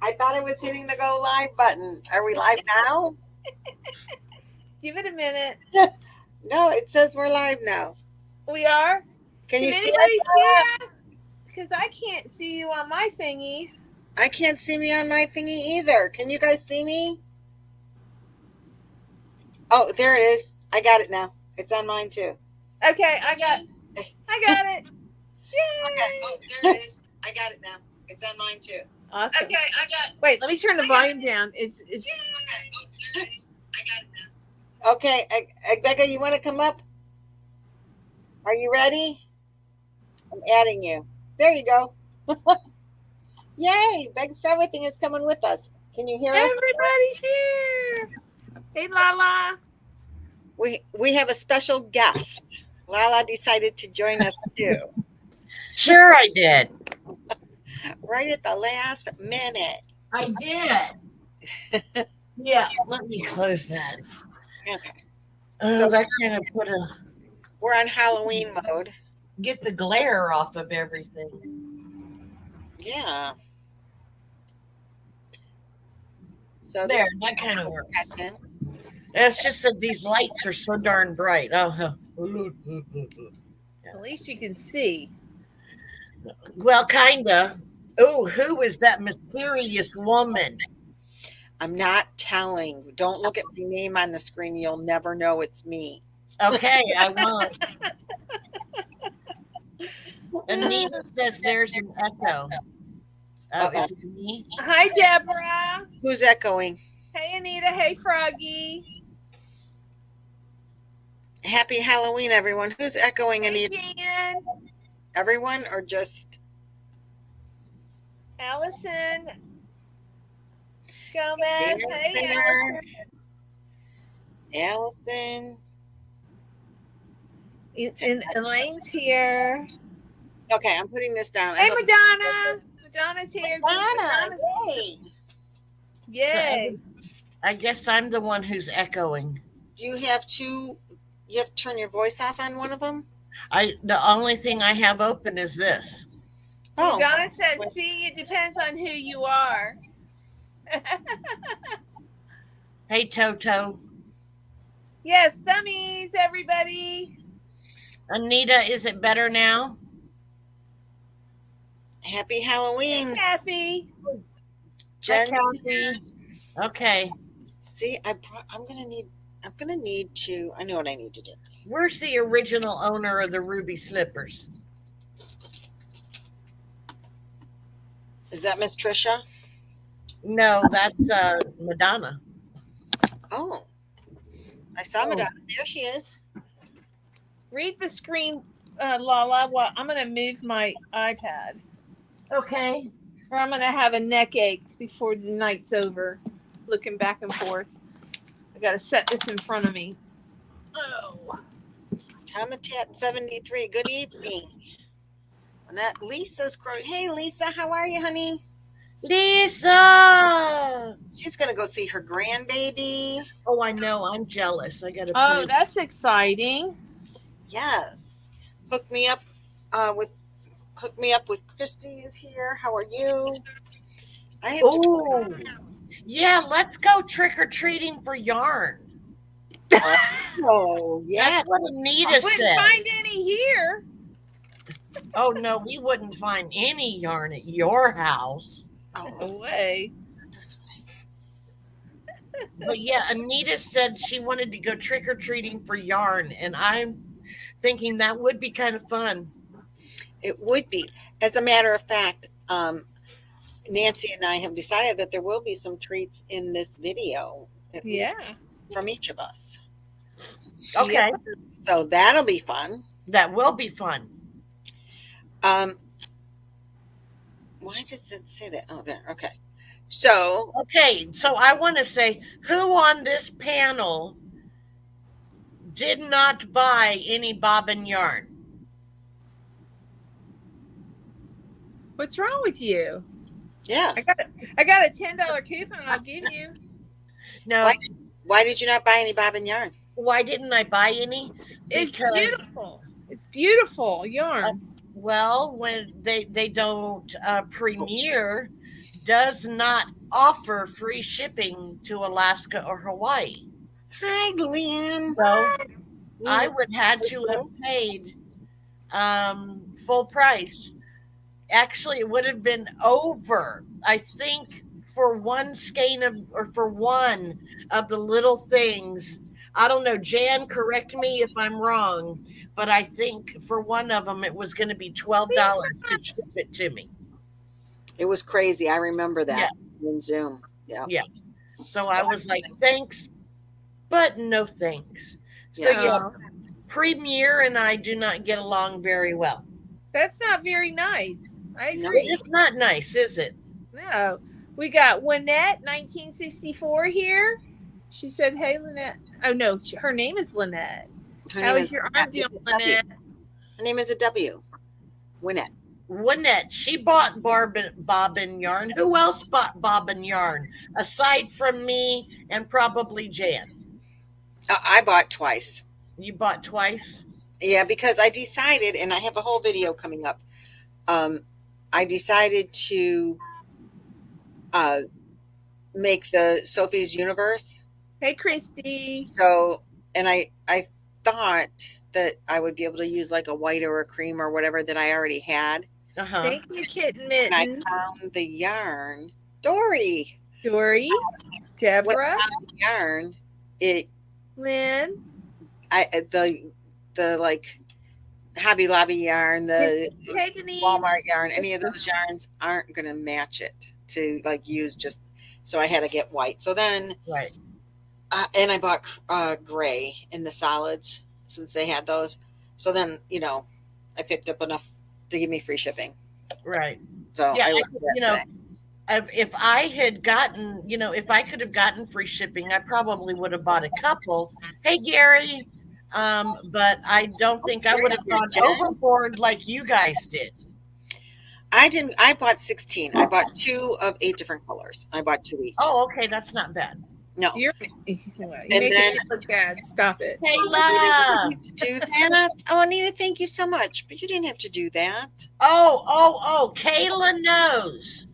I thought I was hitting the go live button. Are we live now? Give it a minute. No, it says we're live now. We are? Can Can you see us, anybody see Paula? us? Because I can't see you on my thingy. I can't see me on my thingy either. Can you guys see me? Oh, there it is. I got it now. It's on mine too. Okay, I got it. Okay. Oh, Yay! there it is. I got it now. It's on mine too. Awesome. Okay, I got it. Wait, let me turn the volume down. It's Okay. Oh, there it is. I got it now. Okay, Becca, you want to come up? Are you ready? I'm adding you. There you go. Yay! Becca's everything is coming with us. Can you hear us? everybody's here. Hey, Lala. We have a special guest. Lala decided to join us too. Sure, I did. Right at the last minute. I did. Yeah, let me close that. Okay. So that kind of we're on Halloween mode. Get the glare off of everything. Yeah. So there, that kind of works. It's just that these lights are so darn bright. Oh, at least you can see. Well, kinda. Oh, who is that mysterious woman? I'm not telling. Don't look at my name on the screen. You'll never know it's me. Okay, I won't. Anita says there's an echo. Oh, is it me? Hi, Deborah. Who's echoing? Hey, Anita. Hey, Froggy. Happy Halloween, everyone. Who's echoing, Anita? Jan. Everyone or just Allison Gomez. Hey, Allison. And Elaine's here. Okay, I'm putting this down. Hey, Madonna. Madonna's here. Madonna. Yay. Yay. So I guess I'm the one who's echoing. Do you have to turn your voice off on one of them? The only thing I have open is this. Oh. Madonna says, see, it depends on who you are. Hey, Toto. Yes, thummies, everybody. Anita, is it better now? Happy Halloween. Hey, Kathy. Jen. Kathy. Okay. See, I'm gonna need to. I know what I need to do. Where's the original owner of the ruby slippers? Is that Miss Trisha? No, that's Madonna. Oh, I saw Madonna. There she is. Read the screen, Lala. Well, I'm going to move my iPad. Okay. Or I'm going to have a neck ache before the night's over, looking back and forth. I got to set this in front of me. Oh. Comitat 73. Good evening. And that Lisa's Hey, Lisa, how are you, honey? Lisa! She's going to go see her grandbaby. Oh, I know. I'm jealous. I got to. Oh, that's exciting. Yes. Hook me up with Christy is here. How are you? Yeah, let's go trick-or-treating for yarn. Oh, yeah. That's what Anita said. Wouldn't find any here. Oh, no, we wouldn't find any yarn at your house. Oh, no way. But yeah, Anita said she wanted to go trick-or-treating for yarn, and I'm thinking that would be kind of fun. It would be. As a matter of fact, Nancy and I have decided that there will be some treats in this video. From each of us. Okay. Yeah. So that'll be fun. That will be fun. Why does it say that? Oh, there. Okay. So I want to say, who on this panel did not buy any bobbin yarn? What's wrong with you? Yeah. I got a $10 coupon I'll give you. No. Why did you not buy any bobbin yarn? Why didn't I buy any? It's beautiful. It's beautiful yarn. Well, when they don't premiere does not offer free shipping to Alaska or Hawaii. Hi, Glenn. So I would had to have paid full price. Actually, it would have been over. I think for one skein of, or for one of the little things. I don't know, Jan, correct me if I'm wrong, but I think for one of them it was going to be $12 to ship it to me. It was crazy. I remember that Yeah. in Zoom. Yeah. Yeah. So I was like, thanks, but no thanks. So yeah, Premier and I do not get along very well. That's not very nice. I No, agree. It's not nice, is it? No. We got Lynette, 1964 here. She said, hey, Lynette. Oh, no, her name is Lynette. How is your arm doing, Lynette? Her name is a W. Lynette. Lynette, she bought bobbin yarn. Who else bought bobbin yarn aside from me and probably Jan? I bought twice. You bought twice? Yeah, because I decided, and I have a whole video coming up. I decided to make the Sophie's Universe. Hey, Christy. So, and I thought that I would be able to use like a white or a cream or whatever that I already had. Thank you, Kitten Mitten. And I found the yarn. Dory, Deborah, yarn. Lynn. The like Hobby Lobby yarn, the Walmart yarn, any of those yarns aren't going to match it to like use just. So I had to get white. So then, and I bought gray in the solids since they had those. So then, I picked up enough to give me free shipping. Right. So yeah, if I had gotten, if I could have gotten free shipping, I probably would have bought a couple. Hey, Gary. But I don't think I would have gone overboard like you guys did. I didn't. I bought 16. I bought 2 of 8 different colors. I bought 2 each. Oh, okay. That's not bad. No. You make it look bad. Stop it. Kayla. To do that. Oh, Anita, thank you so much. But you didn't have to do that. Oh. Kayla knows.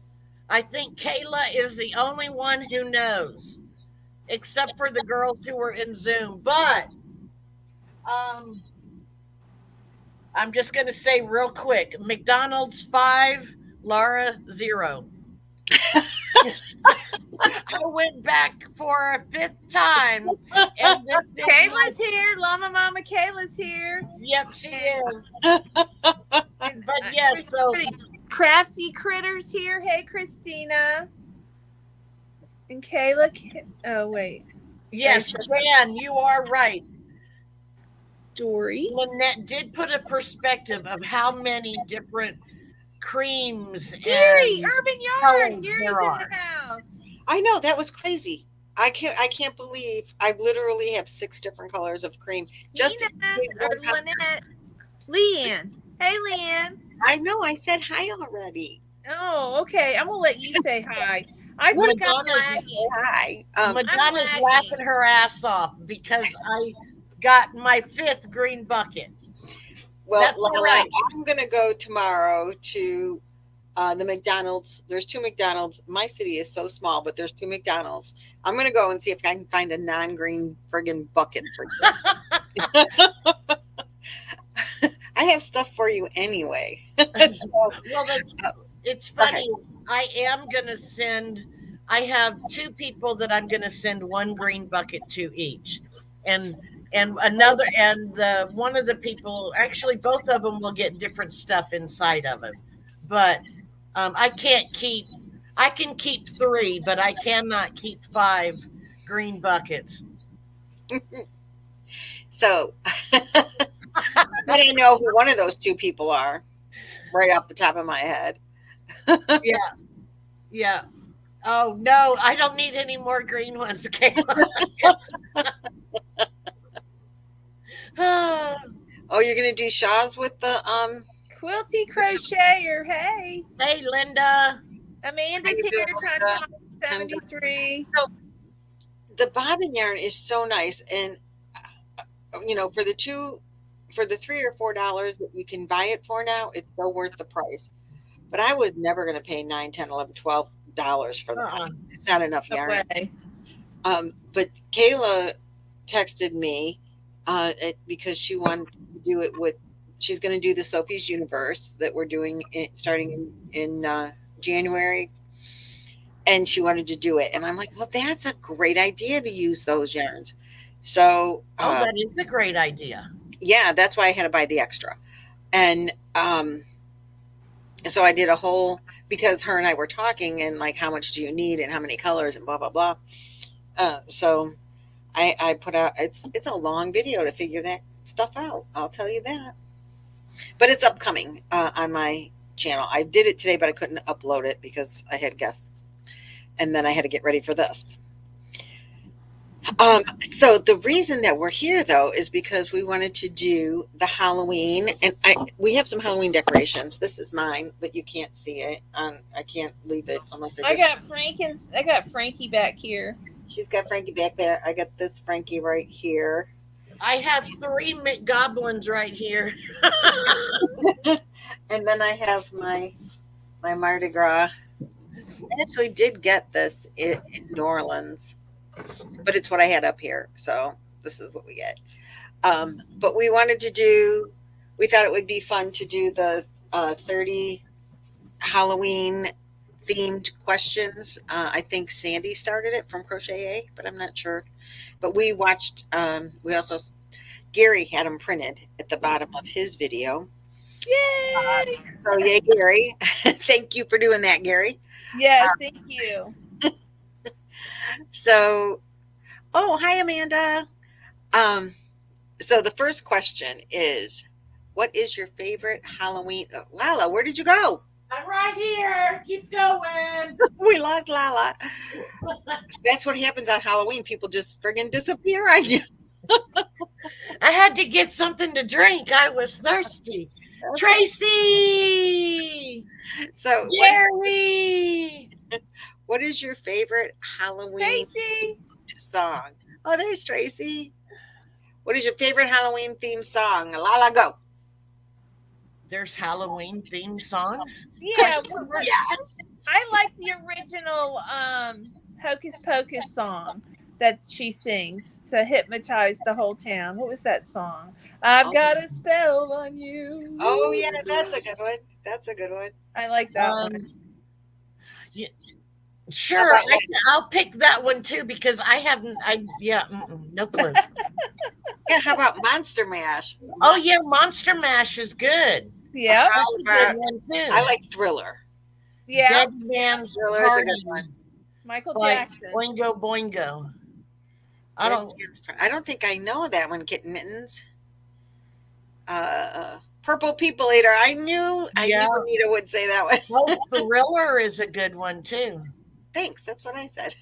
I think Kayla is the only one who knows, except for the girls who were in Zoom. But I'm just going to say real quick, McDonald's 5, Laura 0. I went back for a 5th time. And Kayla's here. Llama Mama Kayla's here. Yep, she is. But yes, so Crafty Critters here. Hey, Christina. And Kayla. Oh, wait. Yes, Jan, you are right. Dory. Lynette did put a perspective of how many different creams Gary, Urban Yarn. Gary's in the house. I know, that was crazy. I can't believe I literally have 6 different colors of cream. Just Lynette. Leanne. Hey, Leanne. I know. I said hi already. Oh, okay. I'm gonna let you say hi. I think I'm lagging. Hi. Madonna's laughing her ass off because I got my 5th green bucket. Well, that's all right. I'm going to go tomorrow to the McDonald's. There's 2 McDonald's. My city is so small, but there's 2 McDonald's. I'm going to go and see if I can find a non-green friggin' bucket for you. I have stuff for you anyway. It's funny. Okay. I am going to send, I have 2 people that I'm going to send 1 green bucket to each. And another, and one of the people, actually both of them will get different stuff inside of it. But I can keep 3, but I cannot keep 5 green buckets. So I don't know who one of those 2 people are right off the top of my head. Yeah. Oh no, I don't need any more green ones, Kayla. Oh, you're gonna do Shaw's with the Quilty Crocheter. Hey, Linda. Amanda's here. 73. So the bobbin yarn is so nice, and for the $3 or $4 that you can buy it for now, it's so worth the price. But I was never going to pay $9, $10, $11, $12 for that. It's not enough yarn. Okay. But Kayla texted me because she wanted to do it with. She's going to do the Sophie's Universe that we're doing starting in January, and she wanted to do it. And I'm like, well, that's a great idea to use those yarns. So, that is a great idea. Yeah, that's why I had to buy the extra. And so I did a whole, because her and I were talking and like, how much do you need and how many colors and blah, blah, blah. So I put out, it's a long video to figure that stuff out. I'll tell you that. But it's upcoming on my channel. I did it today, but I couldn't upload it because I had guests. And then I had to get ready for this. So the reason that we're here, though, is because we wanted to do the Halloween. And we have some Halloween decorations. This is mine, but you can't see it. I can't leave it unless I got Frankie back here. She's got Frankie back there. I got this Frankie right here. I have 3 goblins right here. And then I have my Mardi Gras. I actually did get this in New Orleans, but it's what I had up here. So this is what we get. But we thought it would be fun to do the 30 Halloween themed questions. I think Sandy started it from Crochet, but I'm not sure. But we watched, Gary had them printed at the bottom of his video. Yay! So yay, Gary. Thank you for doing that, Gary. Yes, thank you. So, hi, Amanda. So the first question is, what is your favorite Halloween? Lala, where did you go? I'm right here. Keep going. We lost Lala. That's what happens on Halloween. People just friggin' disappear on you. I had to get something to drink. I was thirsty. Tracy. So, Gary. What is your favorite Halloween song? Oh, there's Tracy. What is your favorite Halloween theme song? Lala, go. There's Halloween theme songs? Yeah. I like the original Hocus Pocus song that she sings to hypnotize the whole town. What was that song? I've got a spell on you. Oh, yeah, that's a good one. I like that one. Yeah. Sure, I'll pick that one too because no clue. Yeah, how about Monster Mash? Oh yeah, Monster Mash is good. Yeah, that's a good one too. I like Thriller. Yeah, Dead Man's Thriller is a good one. Michael Jackson. Boingo Boingo. I don't think I know that one. Kitten Mittens. Purple People Eater. I knew Anita would say that one. Oh, Thriller is a good one too. Thanks. That's what I said.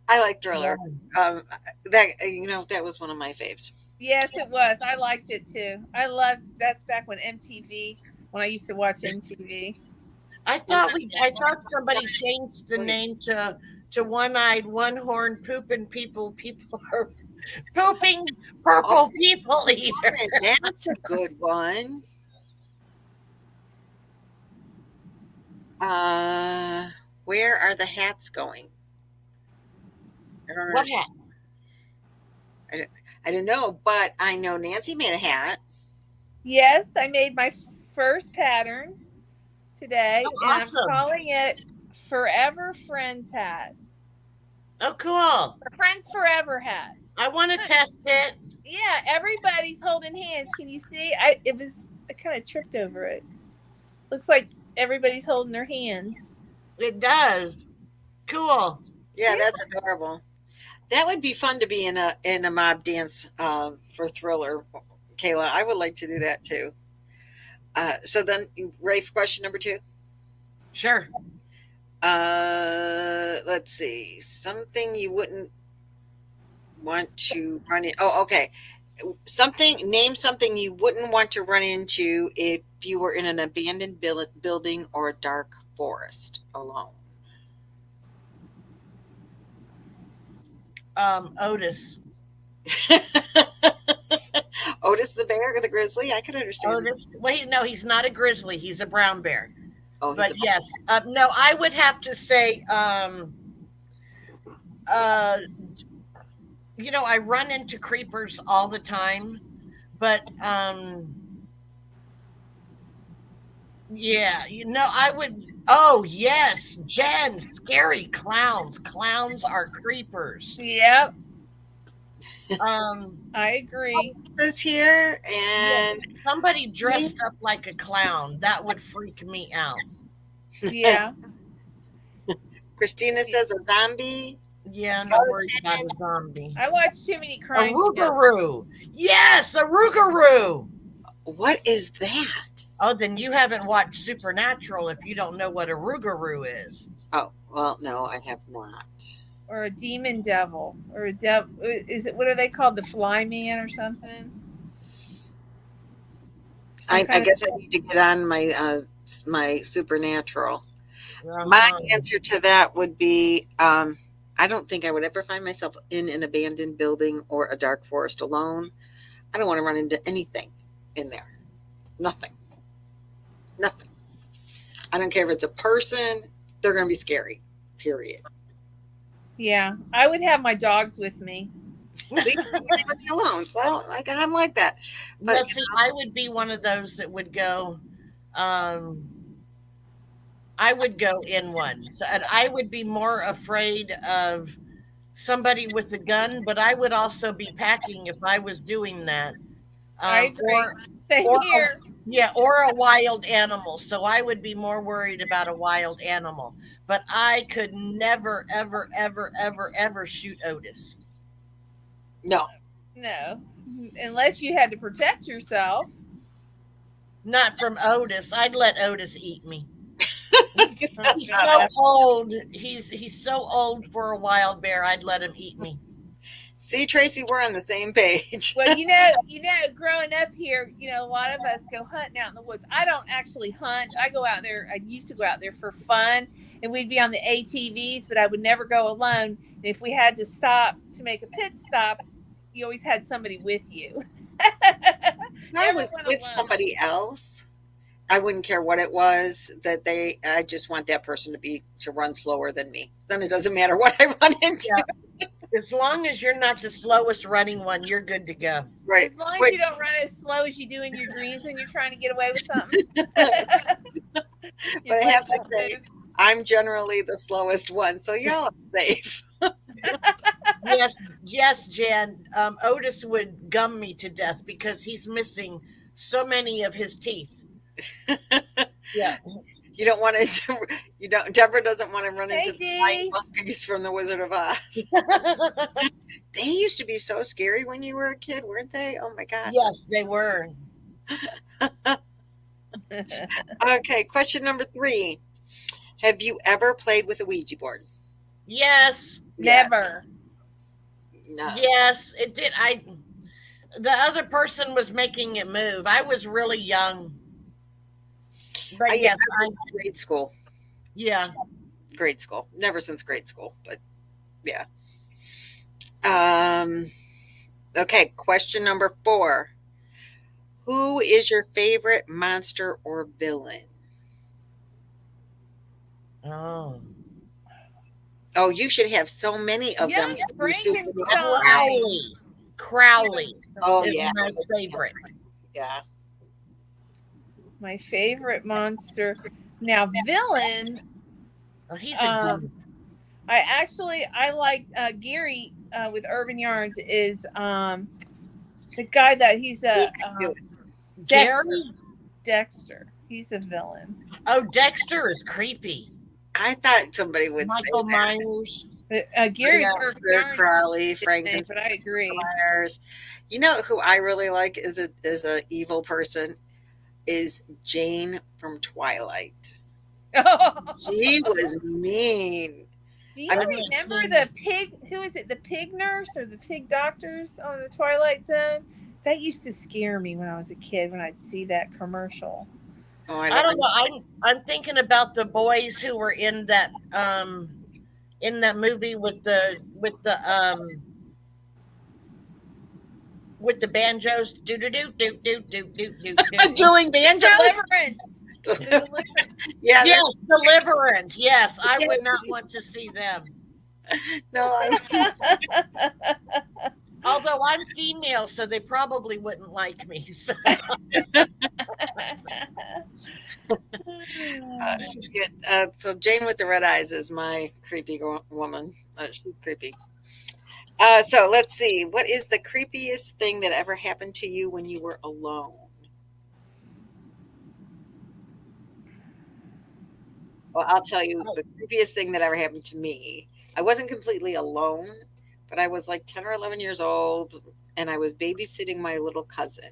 I like Thriller. Yeah. That was one of my faves. Yes, it was. I liked it too. That's back when I used to watch MTV. I thought somebody changed the name to One-Eyed, One-Horned Pooping People are Pooping Purple People Eater. That's a good one. Where are the hats going? I don't know. What hat? I don't know, but I know Nancy made a hat. Yes, I made my first pattern today. Oh, awesome. And I'm calling it Forever Friends Hat. Oh, cool. Friends Forever hat. I want to test it. Yeah, everybody's holding hands. Can you see? I kind of tripped over it. Looks like everybody's holding their hands. It does. Cool. Yeah, that's adorable. That would be fun to be in a mob dance for Thriller, Kayla. I would like to do that too. So then, you ready for question number 2? Sure. Let's see. Something you wouldn't want to run in. Oh, okay. Name something you wouldn't want to run into if you were in an abandoned building or a dark forest alone. Otis. Otis the bear or the grizzly? I could understand. Otis. Wait, no, he's not a grizzly. He's a brown bear. Oh, but yes, no, I would have to say, uh, I run into creepers all the time, but yeah, I would. Oh yes, Jen, scary clowns. Clowns are creepers. Yep. Um, I agree. This here yes, and somebody dressed up like a clown, that would freak me out. Yeah. Christina says a zombie. Yeah, I'm not worried about a zombie. I watch too many A crime shows. rougarou. Yes, a rougarou. What is that? Oh, then you haven't watched Supernatural if you don't know what a rougarou is. Oh, well, no, I have not. Or a demon devil, or a devil. Is it, what are they called? The fly man or something? I guess I need to get on my Supernatural. My answer to that would be I don't think I would ever find myself in an abandoned building or a dark forest alone. I don't want to run into anything in there. Nothing. I don't care if it's a person, they're going to be scary, period. Yeah, I would have my dogs with me. See, alone, so I'm like that. But see, I would be one of those that would go. I would go in one, and I would be more afraid of somebody with a gun, but I would also be packing if I was doing that. I agree. Same here. Or a wild animal. So I would be more worried about a wild animal. But I could never, ever, ever, ever, ever shoot Otis. No. Unless you had to protect yourself. Not from Otis. I'd let Otis eat me. He's so old. He's so old for a wild bear. I'd let him eat me. See, Tracy, we're on the same page. Well, growing up here, a lot of us go hunting out in the woods. I don't actually hunt. I go out there. I used to go out there for fun, and we'd be on the ATVs, but I would never go alone. And if we had to stop to make a pit stop, you always had somebody with you. I was with somebody else. I wouldn't care what it was I just want that person to run slower than me. Then it doesn't matter what I run into. Yeah. As long as you're not the slowest running one, you're good to go. Right. As long as you don't run as slow as you do in your dreams when you're trying to get away with something. But I have to say, I'm generally the slowest one, so y'all are safe. Yes, Jan. Otis would gum me to death because he's missing so many of his teeth. Yeah. You don't want to. Deborah doesn't want to run into the flying monkeys from the Wizard of Oz. They used to be so scary when you were a kid, weren't they? Oh my God. Yes, they were. Okay, question number 3. Have you ever played with a Ouija board? Yes. Never. No. Yes, it did. The other person was making it move. I was really young. But yes, I was in grade school. Yeah. Grade school. Never since grade school, but yeah. Okay, question number 4. Who is your favorite monster or villain? Oh, you should have so many of them. Crowley. Oh, is yeah. My favorite. Yeah. My favorite monster. Now, villain. Oh, he's a dude. I like Gary with Urban Yarns is the guy that he's a Dexter. He's a villain. Oh, Dexter is creepy. I thought somebody would Michael say Myers. Gary Crowley, Frankenstein. But I agree. Myers. You know who I really like is a evil person is Jane from Twilight. She was mean. Do you remember the pig? Who is it? The pig nurse or the pig doctors on the Twilight Zone? That used to scare me when I was a kid when I'd see that commercial. Oh, I don't know. I'm thinking about the boys who were in that movie with the banjos. Do do do do do do do do. Dueling banjos. Deliverance. Yeah. Yes, Deliverance. Yes, I would not want to see them. No, although I'm female, so they probably wouldn't like me. So. So Jane with the red eyes is my creepy woman. She's creepy. So let's see. What is the creepiest thing that ever happened to you when you were alone? Well, I'll tell you the creepiest thing that ever happened to me. I wasn't completely alone, but I was like 10 or 11 years old and I was babysitting my little cousin.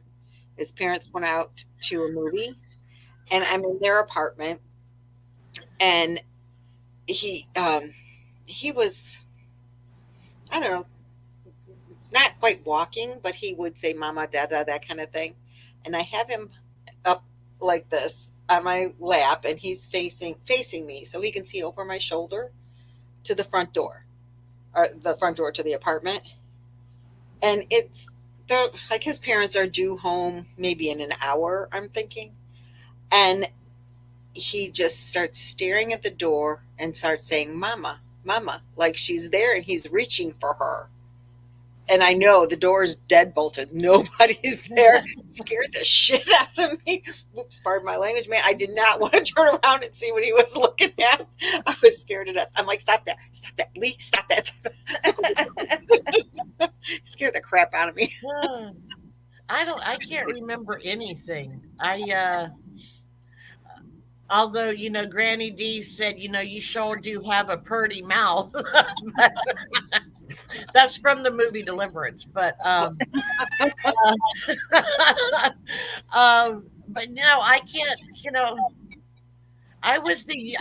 His parents went out to a movie and I'm in their apartment and he was, I don't know, not quite walking, but he would say mama, dada, that kind of thing. And I have him up like this on my lap and he's facing me so he can see over my shoulder to the front door, or the front door to the apartment. And they're like his parents are due home maybe in an hour, I'm thinking. And he just starts staring at the door and starts saying mama, mama, like she's there and he's reaching for her. And I know the door is dead bolted. Nobody's there. Scared the shit out of me. Oops, pardon my language, man. I did not want to turn around and see what he was looking at. I was scared to death. I'm like, stop that. Stop that. Lee, stop that. Scared the crap out of me. I can't remember anything. Although, Granny D said, you sure do have a purty mouth. That's from the movie Deliverance, but but I can't. I was the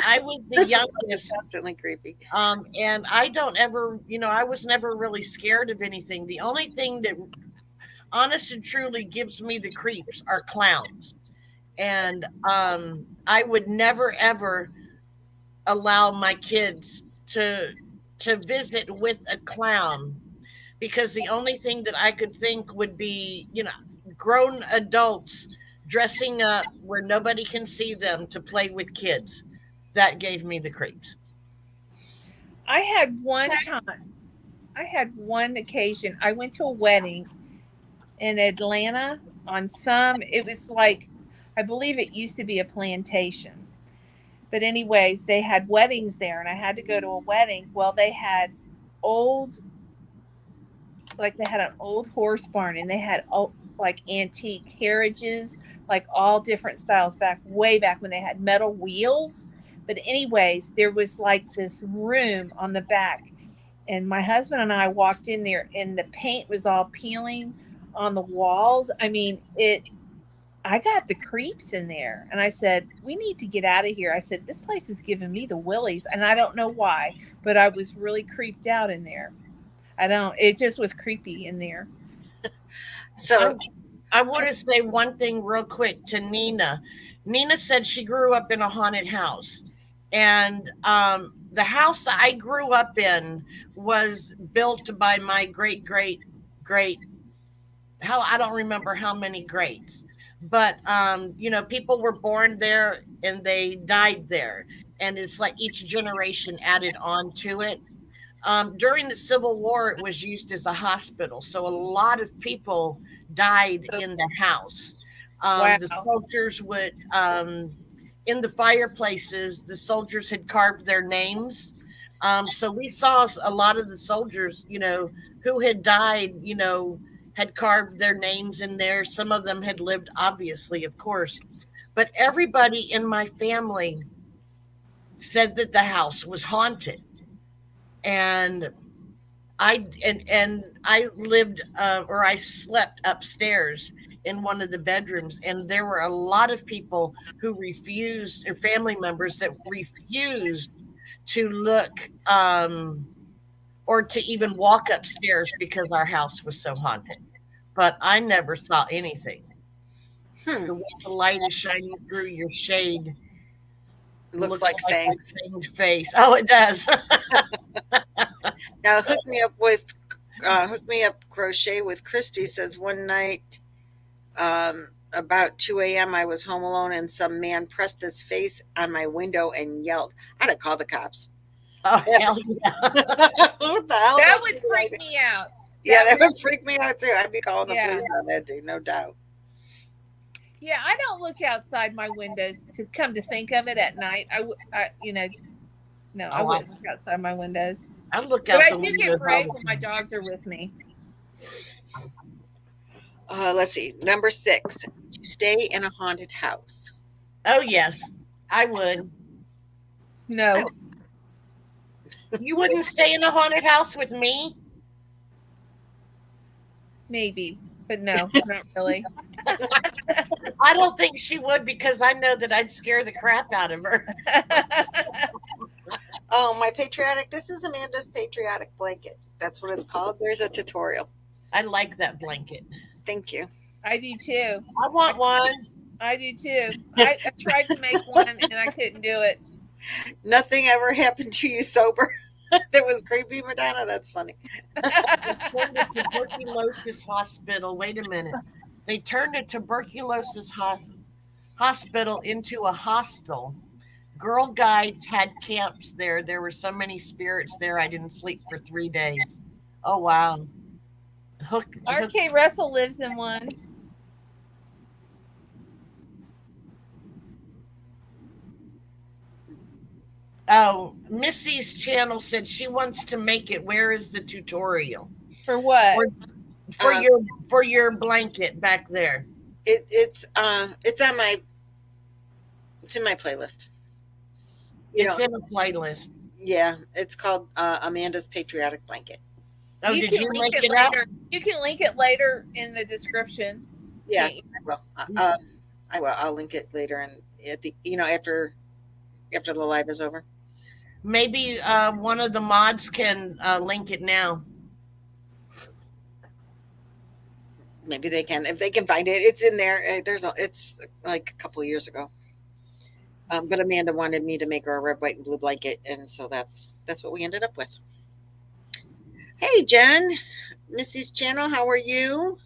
youngest, Definitely creepy. And I don't ever, I was never really scared of anything. The only thing that, honest and truly, gives me the creeps are clowns, and I would never ever allow my kids to visit with a clown, because the only thing that I could think would be, grown adults dressing up where nobody can see them to play with kids. That gave me the creeps. I had one occasion. I went to a wedding in Atlanta it was like, I believe it used to be a plantation. But anyways, they had weddings there and I had to go to a wedding. Well, they had an old horse barn and they had like antique carriages, like all different styles way back when they had metal wheels. But anyways, there was like this room on the back and my husband and I walked in there and the paint was all peeling on the walls. I mean, I got the creeps in there and I said, we need to get out of here. I said, this place is giving me the willies and I don't know why, but I was really creeped out in there. It just was creepy in there. So I want to say one thing real quick to Nina. Nina said she grew up in a haunted house, and the house I grew up in was built by my great I don't remember how many greats, but people were born there and they died there, and it's like each generation added on to it. During the Civil War, it was used as a hospital, so a lot of people died in the house. Wow. The soldiers would, in the fireplaces, the soldiers had carved their names. So we saw a lot of the soldiers, who had died, had carved their names in there. Some of them had lived, obviously, of course. But everybody in my family said that the house was haunted. And I lived or I slept upstairs in one of the bedrooms, and there were a lot of people who refused, or family members that refused to look or to even walk upstairs because our house was so haunted. But I never saw anything. The way the light is shining through your shade looks like fangs. Face. Oh, it does. Now hook me up crochet with Christy says one night about 2 a.m. I was home alone and some man pressed his face on my window and yelled. I'd have called the cops. Oh, hell yeah. What the hell? That would freak me out. Yeah, that would freak me out too. I'd be calling the police on that dude, no doubt. Yeah, I don't look outside my windows. To come to think of it, at night, I wouldn't look outside my windows. I look out. But I do get brave when my dogs are with me. Let's see. Number 6. Would you stay in a haunted house? Oh yes, I would. No. You wouldn't stay in a haunted house with me? Maybe, but no, not really. I don't think she would, because I know that I'd scare the crap out of her. Oh, this is Amanda's Patriotic Blanket. That's what it's called. There's a tutorial. I like that blanket. Thank you. I do too. I want one. I do too. I tried to make one and I couldn't do it. Nothing ever happened to you sober? That was creepy, Madonna. That's funny. They turned a tuberculosis hospital. Wait a minute. They turned a tuberculosis hospital into a hostel. Girl Guides had camps there. There were so many spirits there. I didn't sleep for 3 days. Oh, wow. R.K. Russell lives in one. Oh, Missy's channel said she wants to make it. Where is the tutorial? For what? For your blanket back there. It's on my. It's in my playlist. It's in a playlist. Yeah, it's called Amanda's Patriotic Blanket. Oh, did you make it up? You can link it later in the description. Yeah, I will. I will. I'll link it later, and at the after the live is over. Maybe one of the mods can link it now. Maybe they can, if they can find it. It's in there. It's like a couple of years ago. But Amanda wanted me to make her a red, white, and blue blanket, and so that's what we ended up with. Hey, Jen, Missy's channel. How are you?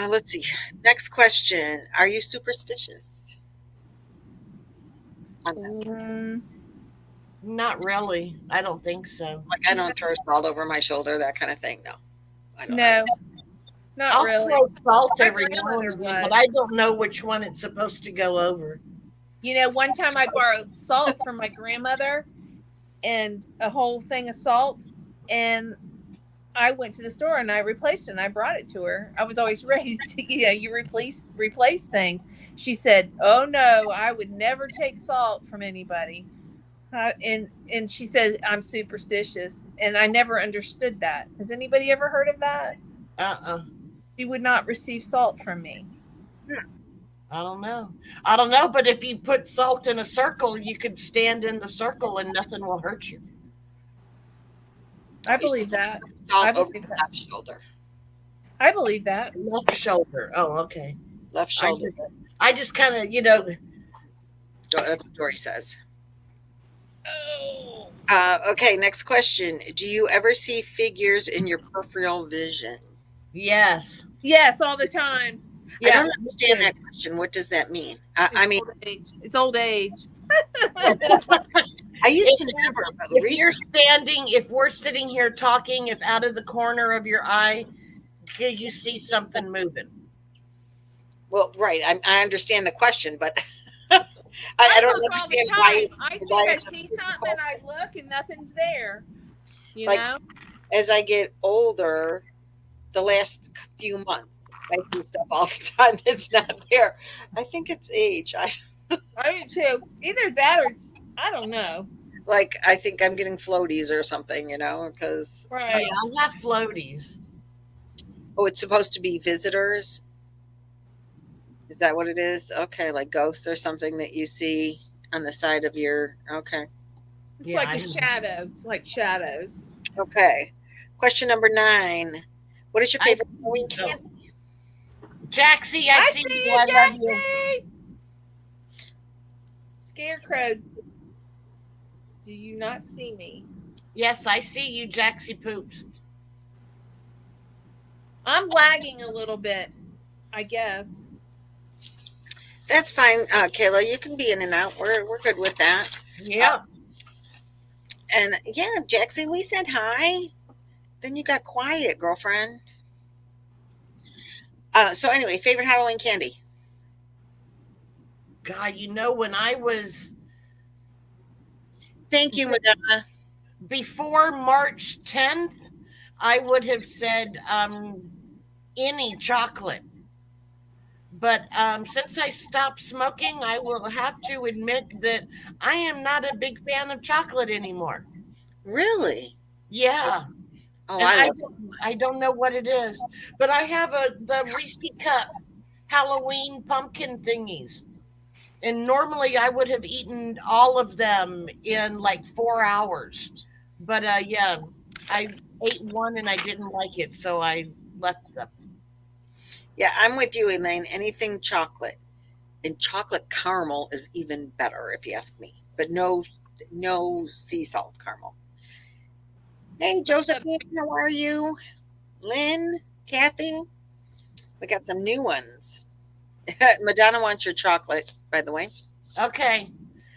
Let's see. Next question: are you superstitious? Not really. I don't think so. Like, I don't throw salt over my shoulder, that kind of thing. No, I don't. No, not I'll really. Throw salt every now and then, but I don't know which one it's supposed to go over. One time I borrowed salt from my grandmother, and a whole thing of salt, and I went to the store and I replaced it and I brought it to her. I was always raised, you replace things. She said, "Oh no, I would never take salt from anybody." And she said, "I'm superstitious," and I never understood that. Has anybody ever heard of that? She would not receive salt from me. I don't know, but if you put salt in a circle, you could stand in the circle and nothing will hurt you. I believe that. Salt over the left shoulder. I believe that. Left shoulder. Oh, okay. Left shoulder. I just kind of, That's what Dory says. Oh. Okay, next question. Do you ever see figures in your peripheral vision? Yes. Yes, all the time. I don't understand that question. What does that mean? It's old age. I used to never. If we're sitting here talking, if out of the corner of your eye, you see something moving. Well, right. I understand the question, but I don't understand why. I think I see something, and I look, and nothing's there. You know? As I get older, the last few months, I do stuff all the time that's not there. I think it's age. I do too. Either that or I don't know. Like, I think I'm getting floaties or something, because right. I have floaties. Oh, it's supposed to be visitors. Is that what it is? Okay, like ghosts or something that you see on the side of your. Okay. It's like shadows, Okay. Question number 9. What is your favorite Halloween candy? Jaxie, I see you. I love you. Scarecrow. Do you not see me? Yes, I see you, Jaxie Poops. I'm lagging a little bit, I guess. That's fine, Kayla. You can be in and out. We're good with that. Yeah. And yeah, Jackson, we said hi. Then you got quiet, girlfriend. So anyway, favorite Halloween candy? God, when I was Thank you, Madonna. before March 10th, I would have said any chocolate. But since I stopped smoking, I will have to admit that I am not a big fan of chocolate anymore. Really? Yeah. Oh, And I love I don't know what it is, but I have the Reese Cup Halloween pumpkin thingies. And normally I would have eaten all of them in like 4 hours. But yeah, I ate one and I didn't like it, so I left them. Yeah, I'm with you, Elaine. Anything chocolate. And chocolate caramel is even better, if you ask me. But no sea salt caramel. Hey, Josephine, how are you? Lynn, Kathy, we got some new ones. Madonna wants your chocolate, by the way. Okay.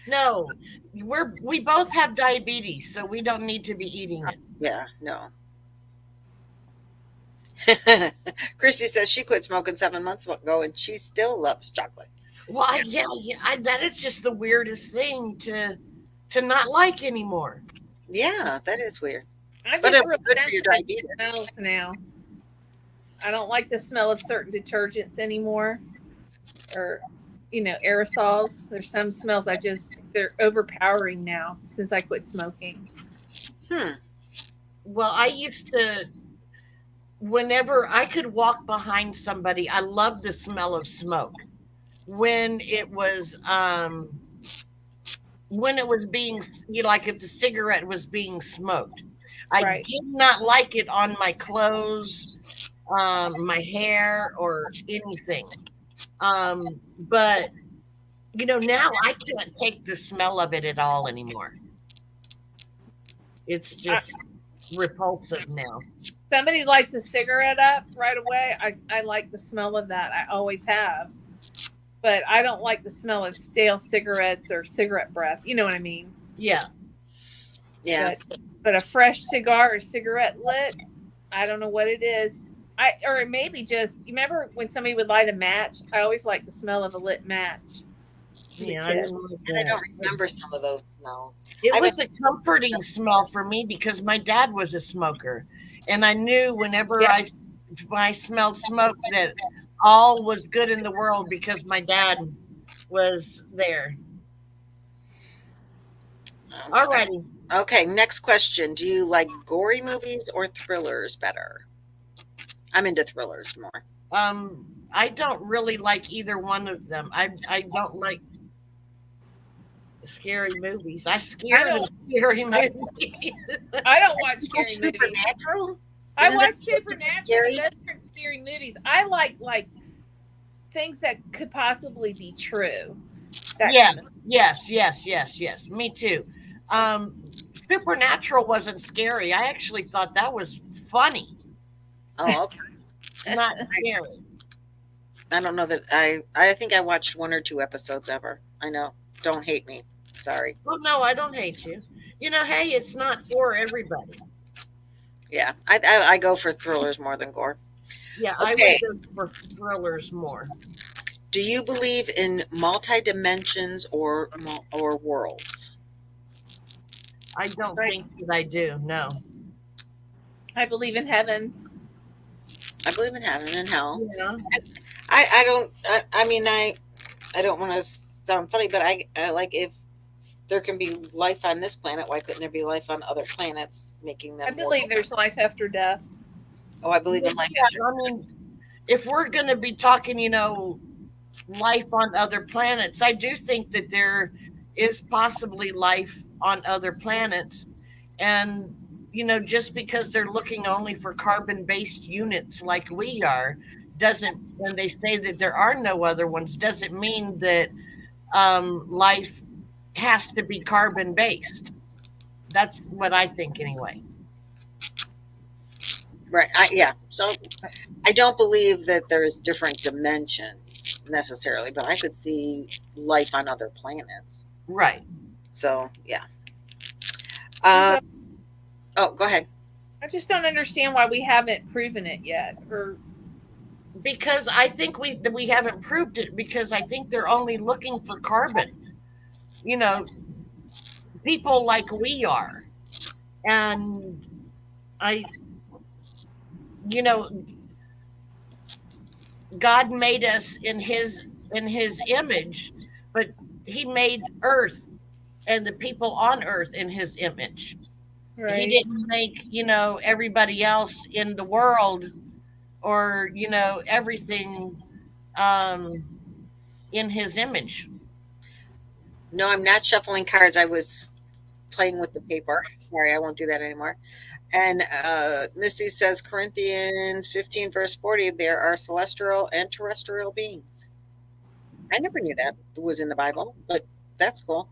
No, we both have diabetes, so we don't need to be eating it. Yeah, no. Christy says she quit smoking 7 months ago and she still loves chocolate. Well, that is just the weirdest thing to not like anymore. Yeah, that is weird. I'm just real sensitive to smells now. I don't like the smell of certain detergents anymore, or aerosols. There's some smells they're overpowering now since I quit smoking. Well, I used to, whenever I could walk behind somebody, I loved the smell of smoke. When it was being, like if the cigarette was being smoked, I did not like it on my clothes, my hair, or anything. But now I can't take the smell of it at all anymore. It's just repulsive now. Somebody lights a cigarette up right away. I like the smell of that. I always have. But I don't like the smell of stale cigarettes or cigarette breath. You know what I mean? Yeah. Yeah. But a fresh cigar or cigarette lit, I don't know what it is. Or maybe just, you remember when somebody would light a match? I always like the smell of a lit match. Yeah, I don't remember some of those smells. It was a comforting smell for me because my dad was a smoker. And I knew whenever I smelled smoke that all was good in the world because my dad was there. All righty. Okay, next question. Do you like gory movies or thrillers better? I'm into thrillers more. I don't really like either one of them. I don't like scary movies. Scary movies. I don't watch scary movies. Supernatural? I watch Supernatural. Those are scary movies. I like things that could possibly be true. Yes. Me too. Supernatural wasn't scary. I actually thought that was funny. Oh, okay. Not scary. I don't know that I think I watched 1 or 2 episodes ever. I know. Don't hate me. Sorry. Well, no, I don't hate you. Hey, it's not for everybody. Yeah, I go for thrillers more than gore. Yeah, okay. I would go for thrillers more. Do you believe in multi-dimensions or worlds? I don't think that I do. No. I believe in heaven. I believe in heaven and hell. Yeah. I don't. I don't want to sound funny, but I like if there can be life on this planet, why couldn't there be life on other planets, making them? I believe there's life after death. Oh, I believe in life after death. If we're going to be talking, life on other planets, I do think that there is possibly life on other planets. And, just because they're looking only for carbon-based units like we are, when they say that there are no other ones, doesn't mean that life has to be carbon-based. That's what I think anyway. Right. Yeah. So I don't believe that there's different dimensions. necessarily, but I could see life on other planets. Right. So yeah. Oh, go ahead. I just don't understand why we haven't proven it yet, or because I think we haven't proved it because I think they're only looking for carbon. You know, people like we are, and I, you know, God made us in His image, but He made Earth and the people on Earth in His image. right. He didn't make everybody else in the world or everything um, in His image. No, I'm not shuffling cards. I was playing with the paper. Sorry, I won't do that anymore. And Misty says Corinthians 15 verse 40, there are celestial and terrestrial beings. I never knew that was in the Bible, but that's cool.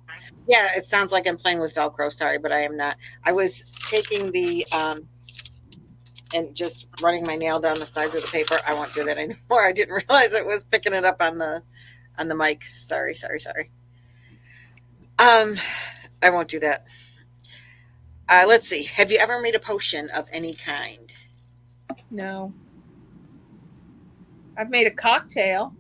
Yeah, it sounds like I'm playing with Velcro. Sorry, but I am not. I was taking the and just running my nail down the sides of the paper. I won't do that anymore. I didn't realize it was picking it up on the mic. Sorry. I won't do that. Let's see. Have you ever made a potion of any kind? No. I've made a cocktail.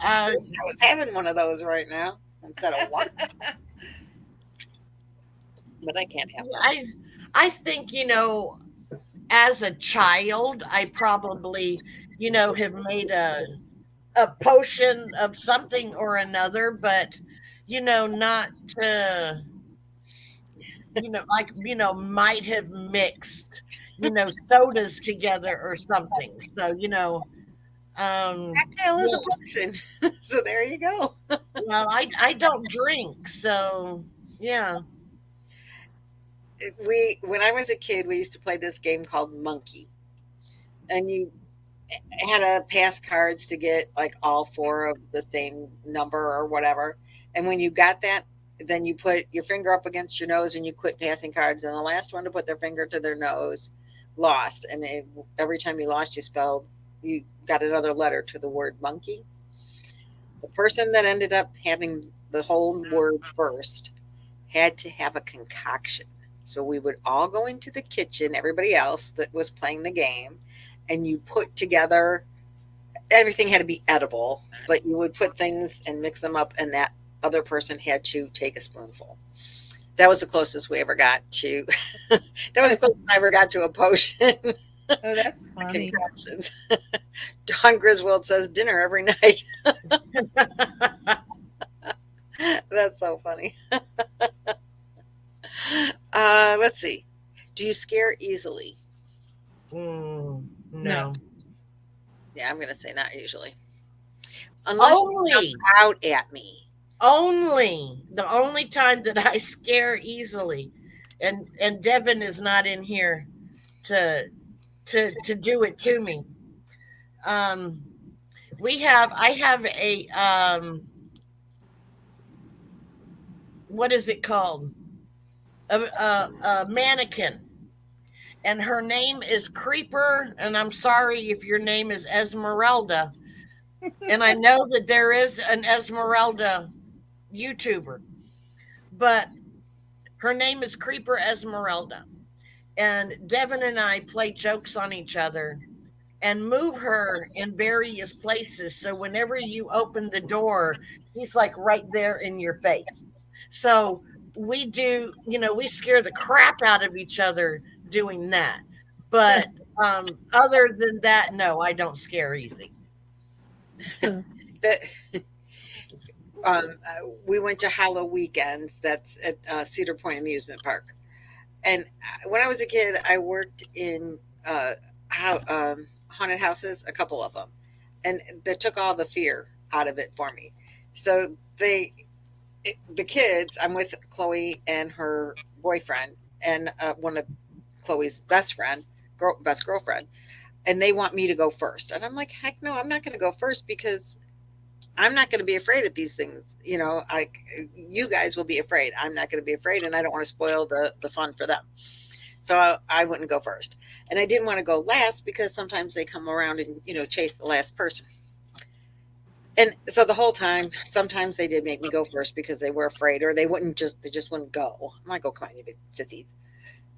I was having one of those right now instead of one. But I can't have one. I think, as a child, I probably, have made a potion of something or another, but, not to, might have mixed, sodas together or something. So, cocktail is a potion. So there you go. Well, I don't drink, so yeah. When I was a kid, we used to play this game called Monkey, and you had to pass cards to get like all four of the same number or whatever. And when you got that, then you put your finger up against your nose and you quit passing cards. And the last one to put their finger to their nose lost. And every time you lost, you got another letter to the word monkey. The person that ended up having the whole word first had to have a concoction. So we would all go into the kitchen, everybody else that was playing the game, and you put together, everything had to be edible, but you would put things and mix them up, and that other person had to take a spoonful. That was the closest we ever got to, that was the closest I ever got to a potion. Oh, that's funny. Don Griswold says dinner every night. That's so funny. Let's see. Do you scare easily? No. Yeah, I'm going to say not usually. Unless you jump out at me. The only time that I scare easily, and Devin is not in here to do it to me. I have a what is it called? A mannequin, and her name is Creeper. And I'm sorry if your name is Esmeralda. And I know that there is an Esmeralda YouTuber, but her name is Creeper Esmeralda. And Devin and I play jokes on each other and move her in various places. So whenever you open the door, he's like right there in your face. So we do, we scare the crap out of each other doing that. But other than that, no, I don't scare easy. We went to Hollow Weekends. That's at Cedar Point Amusement Park. And when I was a kid, I worked in haunted houses, a couple of them, and that took all the fear out of it for me. So the kids, I'm with Chloe and her boyfriend and one of Chloe's best girlfriend, and they want me to go first. And I'm like, heck no, I'm not going to go first because I'm not going to be afraid of these things. You guys will be afraid. I'm not going to be afraid, and I don't want to spoil the fun for them. So I wouldn't go first. And I didn't want to go last because sometimes they come around and, chase the last person. And so the whole time, sometimes they did make me go first because they were afraid, or they just wouldn't go. I'm like, oh, come on, you big sissies.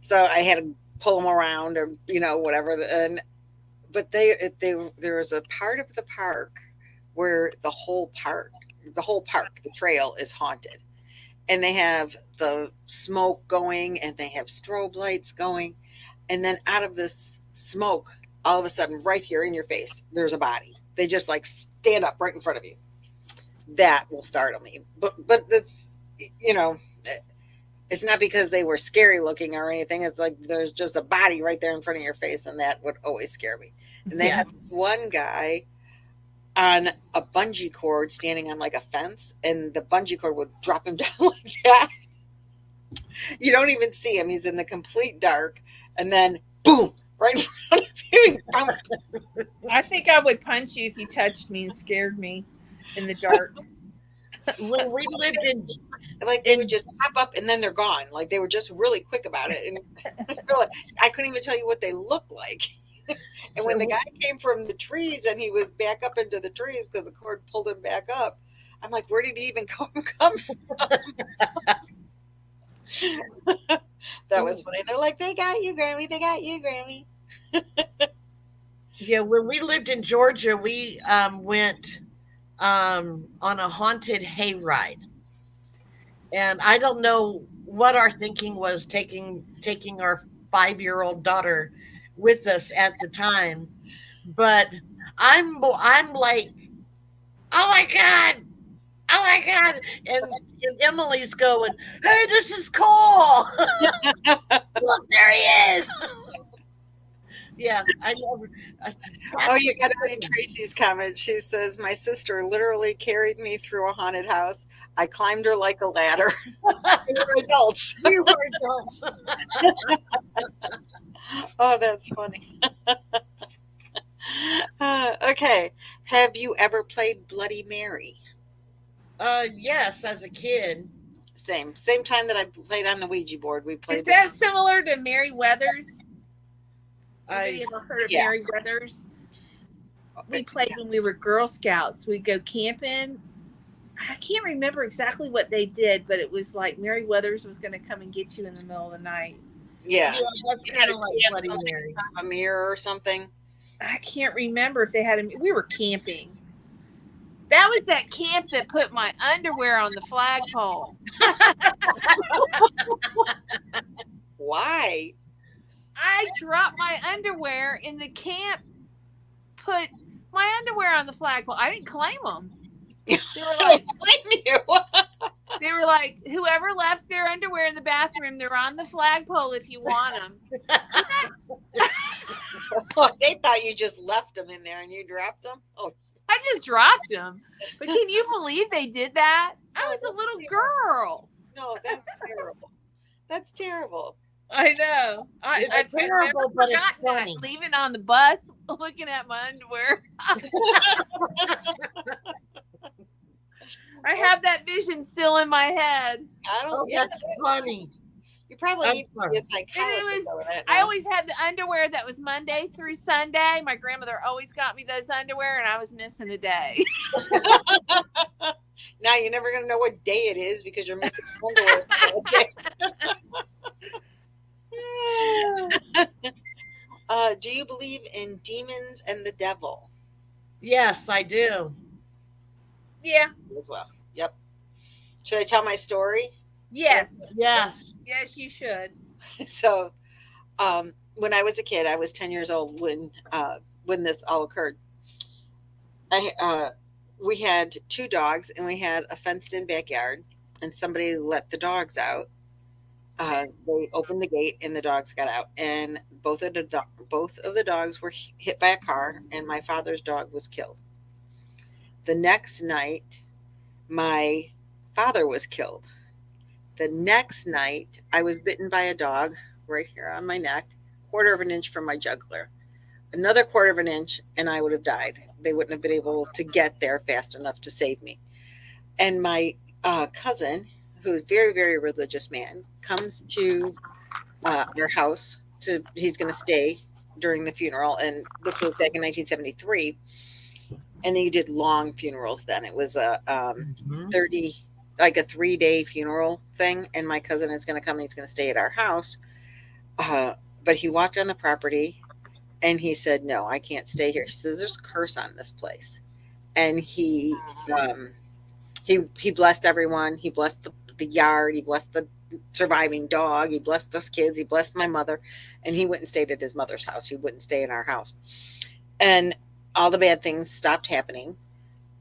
So I had to pull them around, or whatever. But there was a part of the park where the whole park, the trail is haunted, and they have the smoke going, and they have strobe lights going, and then out of this smoke, all of a sudden, right here in your face, there's a body. They just like stand up right in front of you. That will startle me. But that's, it's not because they were scary looking or anything. It's like there's just a body right there in front of your face, and that would always scare me. And they had this one guy on a bungee cord standing on like a fence, and the bungee cord would drop him down like that. You don't even see him. He's in the complete dark, and then boom, right in front of you. I think I would punch you if you touched me and scared me in the dark. When we lived in, like, they would just pop up and then they're gone. Like, they were just really quick about it, and I couldn't even tell you what they looked like. And when the guy came from the trees and he was back up into the trees because the cord pulled him back up, I'm like, where did he even come from? That was funny. They're like, they got you, Grammy. They got you, Grammy. Yeah, when we lived in Georgia, we went on a haunted hayride. And I don't know what our thinking was taking our 5-year-old daughter with us at the time, but I'm like, oh my god, and Emily's going, hey, this is cool. Look, there he is. Yeah, I never. Oh, you got to read Tracy's comment. She says, my sister literally carried me through a haunted house. I climbed her like a ladder. We were adults. We were adults. Oh, that's funny. Okay. Have you ever played Bloody Mary? Yes, as a kid. Same time that I played on the Ouija board. We played. Is that similar to Mary Weathers? Have you ever heard of Mary Weathers? We played when we were Girl Scouts. We'd go camping. I can't remember exactly what they did, but it was like Mary Weathers was going to come and get you in the middle of the night. Yeah, that's kind of like Bloody Mary. A mirror or something. I can't remember if they had a. We were camping. That was that camp that put my underwear on the flagpole. Why? I dropped my underwear in the camp, put my underwear on the flagpole. I didn't claim them. They were like, blame you. They were like, whoever left their underwear in the bathroom, they're on the flagpole if you want them. Oh, they thought you just left them in there and you dropped them? Oh, I just dropped them. But can you believe they did that? I was a little girl. No, that's terrible. That's terrible. I know. It's terrible, but it's funny. Leaving on the bus, looking at my underwear. I have that vision still in my head. That's funny. You probably need to be a psychologist. I always had the underwear that was Monday through Sunday. My grandmother always got me those underwear, and I was missing a day. Now you're never going to know what day it is because you're missing underwear. Do you believe in demons and the devil? Yes, I do. Yeah. As well. Yep. Should I tell my story? Yes. Yes. Yes, you should. So, when I was a kid, I was 10 years old when this all occurred. We had 2 dogs and we had a fenced-in backyard, and somebody let the dogs out. They opened the gate and the dogs got out, and both of the dogs were hit by a car, and my father's dog was killed. The next night, my father was killed. The next night, I was bitten by a dog right here on my neck, 1/4 of an inch from my jugular. Another 1/4 of an inch, and I would have died. They wouldn't have been able to get there fast enough to save me. And my cousin, who's a very, very religious man, comes to our house. He's going to stay during the funeral, and this was back in 1973. And they did long funerals then. It was a 30, like a 3-day funeral thing. And my cousin is going to come and he's going to stay at our house. But he walked on the property and he said, "No, I can't stay here." He said, "There's a curse on this place." And he blessed everyone. He blessed the yard. He blessed the surviving dog. He blessed us kids. He blessed my mother. And he went and stayed at his mother's house. He wouldn't stay in our house. And all the bad things stopped happening.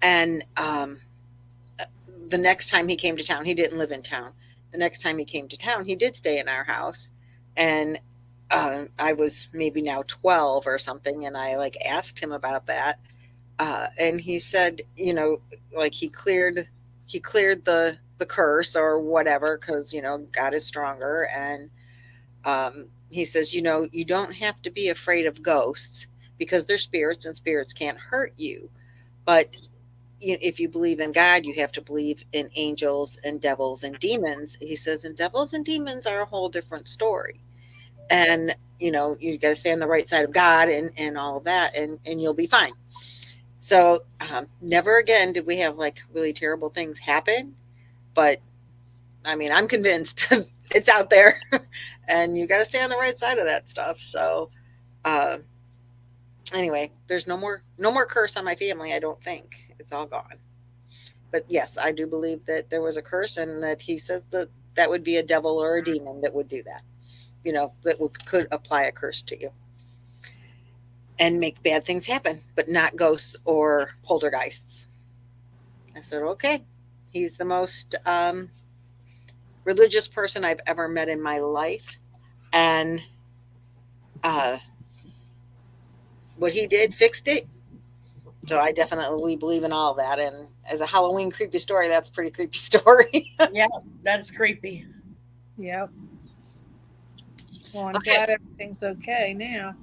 And the next time he came to town, he didn't live in town. The next time he came to town, he did stay in our house. And I was maybe now 12 or something. And I like asked him about that. And he said, like he cleared the curse or whatever, because, God is stronger. And he says, you don't have to be afraid of ghosts, because they're spirits and spirits can't hurt you. But if you believe in God, you have to believe in angels and devils and demons. He says, and devils and demons are a whole different story. And, you got to stay on the right side of God and all of that, and you'll be fine. So never again did we have like really terrible things happen. But I mean, I'm convinced it's out there and you got to stay on the right side of that stuff. So anyway, there's no more curse on my family. I don't think. It's all gone. But yes, I do believe that there was a curse, and that he says that would be a devil or a demon that would do that, that could apply a curse to you and make bad things happen, but not ghosts or poltergeists. I said, okay. He's the most religious person I've ever met in my life. And what he did fixed it. So I definitely believe in all of that. And as a Halloween creepy story, that's a pretty creepy story. Yeah, that's creepy. Yep. Well, I'm glad everything's okay now.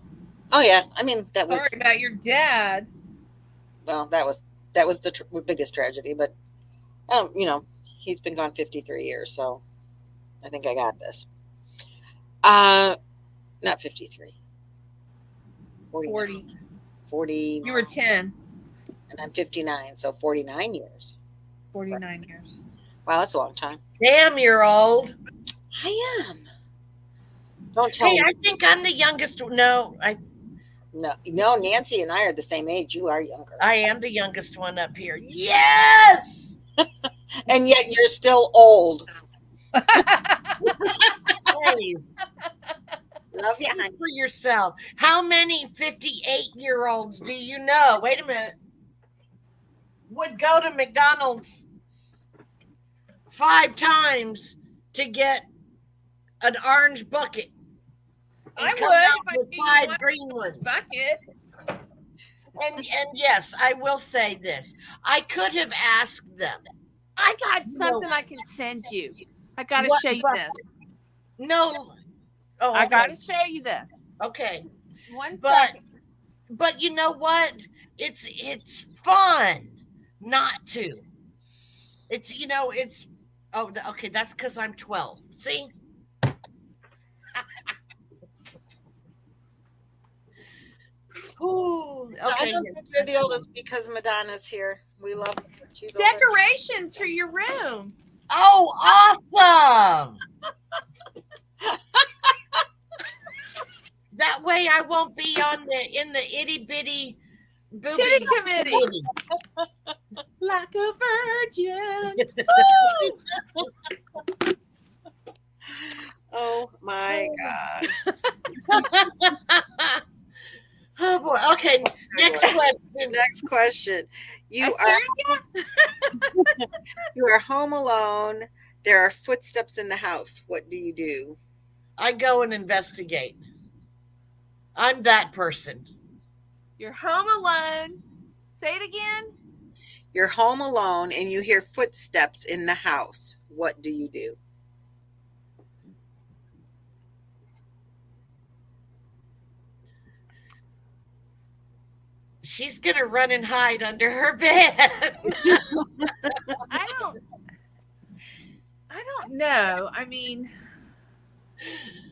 Oh yeah, I mean that was. Sorry about your dad. Well, that was the biggest tragedy, but he's been gone 53 years, so I think I got this. Not 53. 40. 40. You were 10. And I'm 59, so 49 years. 49 years. Wow, that's a long time. Damn, you're old. I am. Don't tell me. I think I'm the youngest. No, Nancy and I are the same age. You are younger. I am the youngest one up here. Yes! And yet you're still old. Please. Love you, honey. For yourself. How many 58-year-olds do you know? Wait a minute. Would go to McDonald's 5 times to get an orange bucket? I would with 5 green ones. Bucket. And yes, I will say this. I could have asked them. I got something I can send you. I got to show you this. No. Oh, I got to show you this. Okay. One second. But you know what? It's fun not to. It's okay, that's because I'm 12. See? Ooh, okay. I don't think you're the oldest because Madonna's here. We love her. She's decorations for your room. Oh, awesome! That way I won't be in the itty bitty Titty committee. Like a virgin. Oh my God. Oh boy. Okay. Next question. You are home alone. There are footsteps in the house. What do you do? I go and investigate. I'm that person. You're home alone. Say it again. You're home alone and you hear footsteps in the house. What do you do? She's going to run and hide under her bed. I don't know. I mean,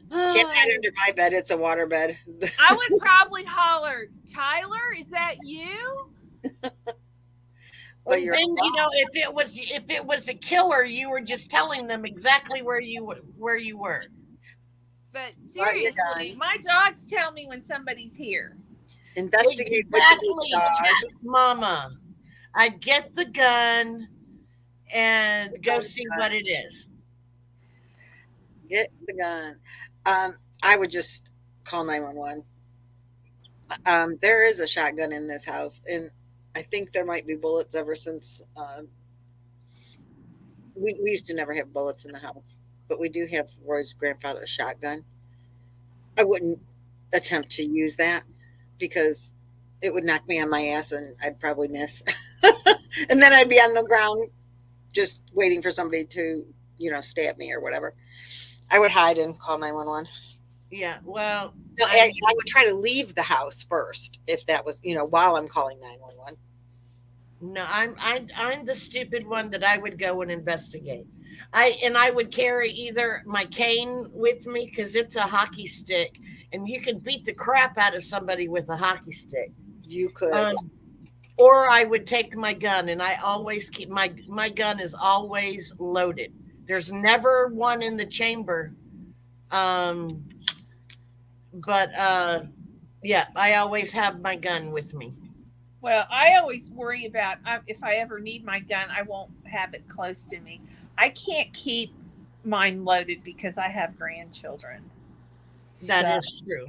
Can't hide under my bed. It's a water bed. I would probably holler, Tyler, is that you? Well, then if it was a killer, you were just telling them exactly where you were. But seriously, my dogs tell me when somebody's here. Investigate exactly, Mama. I'd get the gun and go see what it is. Get the gun. I would just call 911. There is a shotgun in this house, and I think there might be bullets ever since. We used to never have bullets in the house, but we do have Roy's grandfather's shotgun. I wouldn't attempt to use that because it would knock me on my ass and I'd probably miss. And then I'd be on the ground just waiting for somebody to, stab me or whatever. I would hide and call 911. Yeah, well, no, I would try to leave the house first if that was, while I'm calling 911. No, I'm the stupid one that I would go and investigate. I would carry either my cane with me because it's a hockey stick, and you can beat the crap out of somebody with a hockey stick. You could. Or I would take my gun, and I always keep my gun is always loaded. There's never one in the chamber. But yeah, I always have my gun with me. Well, I always worry about if I ever need my gun, I won't have it close to me. I can't keep mine loaded because I have grandchildren. That is true.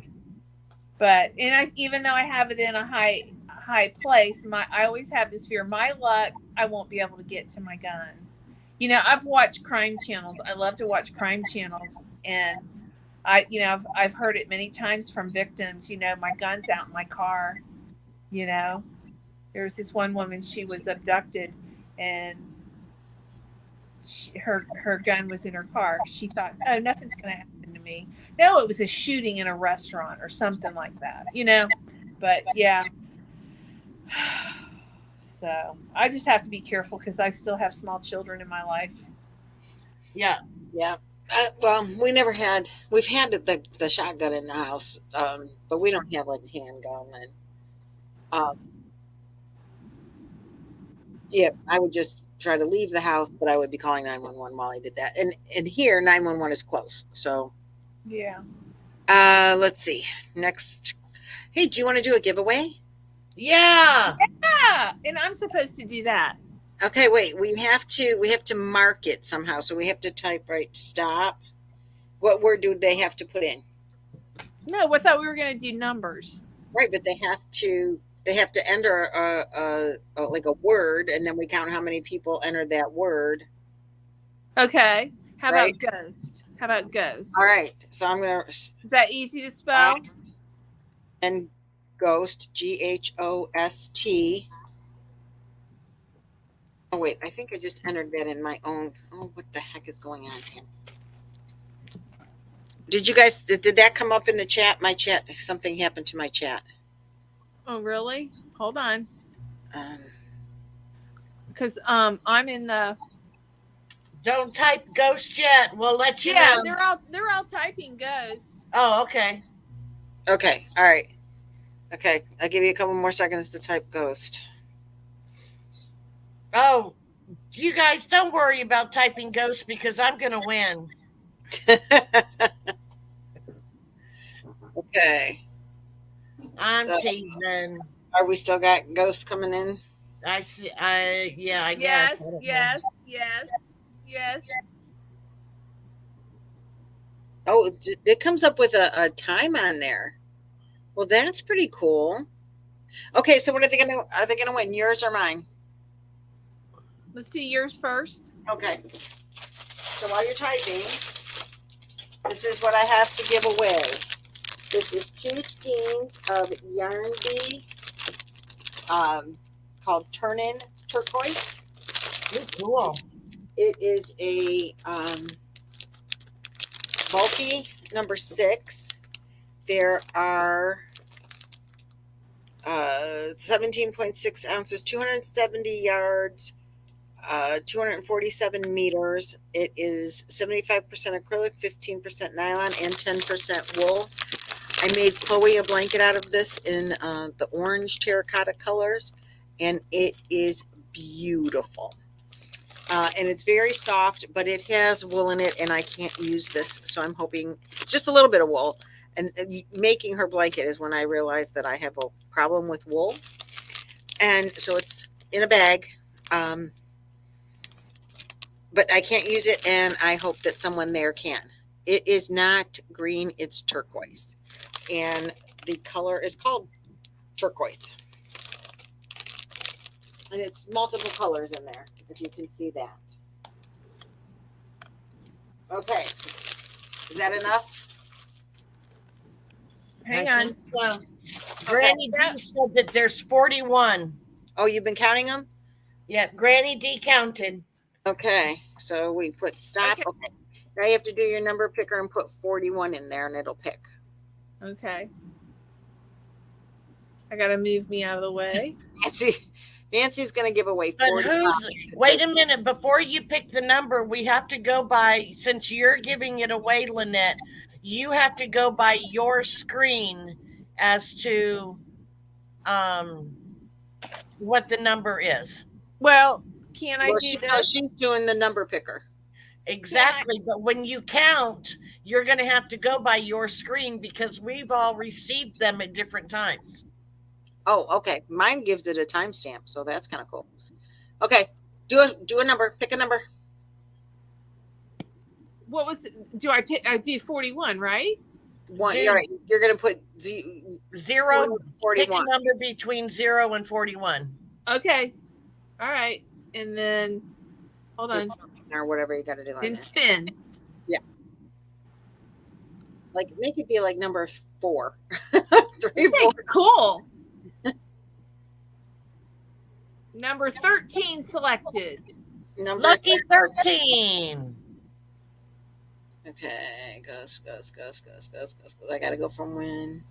But even though I have it in a high place, I always have this fear. My luck, I won't be able to get to my gun. I've watched crime channels. I love to watch crime channels, and I've heard it many times from victims. My gun's out in my car. There was this one woman, she was abducted, and her gun was in her car. She thought, oh, nothing's going to happen to me. No, it was a shooting in a restaurant or something like that, But yeah. So I just have to be careful because I still have small children in my life. Yeah. Yeah. Well, we've had the shotgun in the house, but we don't have like a handgun. And yeah, I would just try to leave the house, but I would be calling 911 while I did that. And here 911 is close, so yeah. Let's see. Next, hey, do you want to do a giveaway? Yeah. Yeah, and I'm supposed to do that. Okay, wait. We have to mark it somehow, so we have to type stop. What word do they have to put in? No, I thought we were going to do numbers. Right, but they have to enter a word, and then we count how many people entered that word. Okay. How about ghost? All right. So I'm gonna. Is that easy to spell? And ghost, GHOST. Oh wait, I think I just entered that in my own. Oh, what the heck is going on here? Did you guys? Did that come up in the chat? My chat. Something happened to my chat. Oh really? Hold on. Because I'm in the. Don't type ghost yet. We'll let you know. Yeah, they're all typing ghost. Oh, okay. Okay. All right. Okay. I'll give you a couple more seconds to type ghost. Oh, you guys don't worry about typing ghost because I'm going to win. Okay. I'm teasing. Are we still got ghosts coming in? I see. I guess. Yes. Oh, it comes up with a time on there. Well, that's pretty cool. Okay, so what are they gonna win? Yours or mine? Let's do yours first. Okay. So while you're typing, this is what I have to give away. This is 2 skeins of Yarn Bee, called Turn-In Turquoise. Ooh, cool. It is a bulky number 6. There are 17.6 ounces, 270 yards, 247 meters. It is 75% acrylic, 15% nylon, and 10% wool. I made Chloe a blanket out of this in the orange terracotta colors, and it is beautiful. And it's very soft, but it has wool in it, and I can't use this, so I'm hoping just a little bit of wool. And making her blanket is when I realized that I have a problem with wool. And so it's in a bag, but I can't use it, and I hope that someone there can. It is not green, it's turquoise. And the color is called turquoise. And it's multiple colors in there, if you can see that. Okay. Is that enough? Hang on. So, Granny D said that there's 41. Oh, you've been counting them? Yeah, Granny D counted. Okay, so we put stop. Okay. Now you have to do your number picker and put 41 in there, and it'll pick. Okay. I gotta move me out of the way. Nancy's gonna give away 40. Wait a minute, before you pick the number, we have to go by, since you're giving it away, Lynette, you have to go by your screen as to what the number is. Well, can I do this? She's doing the number picker. Exactly, but when you count, you're going to have to go by your screen because we've all received them at different times. Oh, okay. Mine gives it a timestamp, so that's kind of cool. Okay, do a number. Pick a number. What was it? Do I pick? I do 41, right? One. You're right. You're going to put 0. 41. Pick a number between 0 and 41. Okay. All right, and then hold on. Or whatever you got to do. And spin. Yeah. Like make it be like number 4. 3, 4. Cool. Number 13 selected. Lucky 13. Okay, goes. I gotta go from when.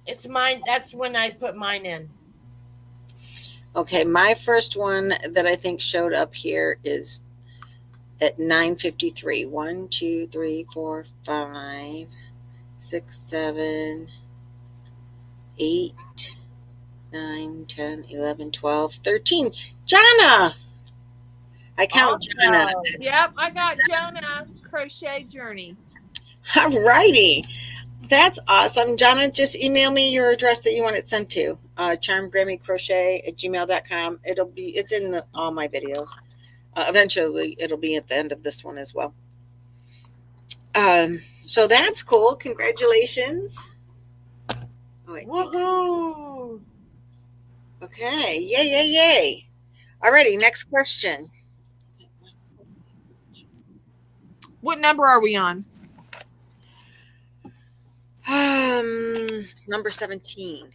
It's mine. That's when I put mine in. Okay, my first one that I think showed up here is at 9:53. 1, 2, 3, 4, 5, 6, 7, 8, 9, 10, 11, 12, 13. Jonna! I count Jonna. Yep, I got Jonah Crochet Journey. All righty. That's awesome. Jonna, just email me your address that you want it sent to. Charmdgrammycrochet@gmail.com. It's in all my videos. Eventually, it'll be at the end of this one as well. So that's cool. Congratulations. Woohoo! Okay. Yay. Alrighty, next question. What number are we on? Number 17.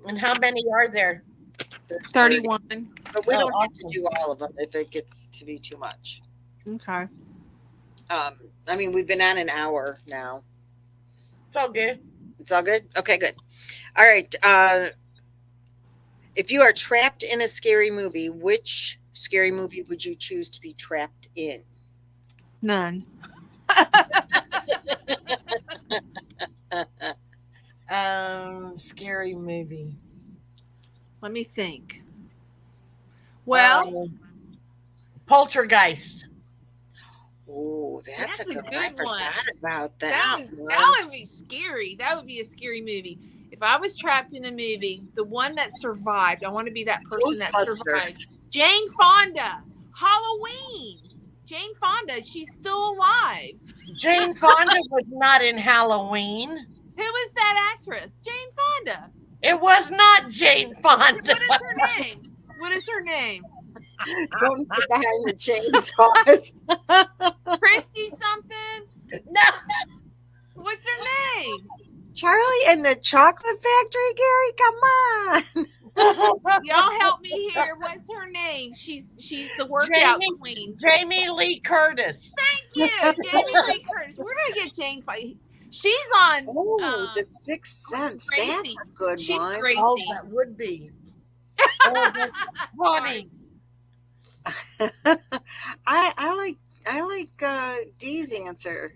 And how many are there? There's 31. But we don't have to do all of them if it gets to be too much. Okay. I mean, we've been on an hour now. It's all good. It's all good? Okay, good. All right. If you are trapped in a scary movie, which scary movie would you choose to be trapped in? None. Scary movie. Let me think. Well, Poltergeist. Oh, that's a good one. I forgot about that. That would be scary. That would be a scary movie. If I was trapped in a movie, the one that survived, I want to be that person that survived. Jane Fonda. Halloween. Jane Fonda. She's still alive. Jane Fonda was not in Halloween. Who was that actress? Jane Fonda. It was not Jane Fonda. What is her name? What is her name? Don't get behind the chainsaws. Christy something? No. What's her name? Charlie and the Chocolate Factory, Gary? Come on. Y'all help me here. What's her name? She's the workout queen. Jamie Lee Curtis. Thank you. Jamie Lee Curtis. Where did I get Jane? She's on The Sixth Sense. That's a good She's one. Gracie. Oh, that would be. Oh, that's funny. I like Dee's answer.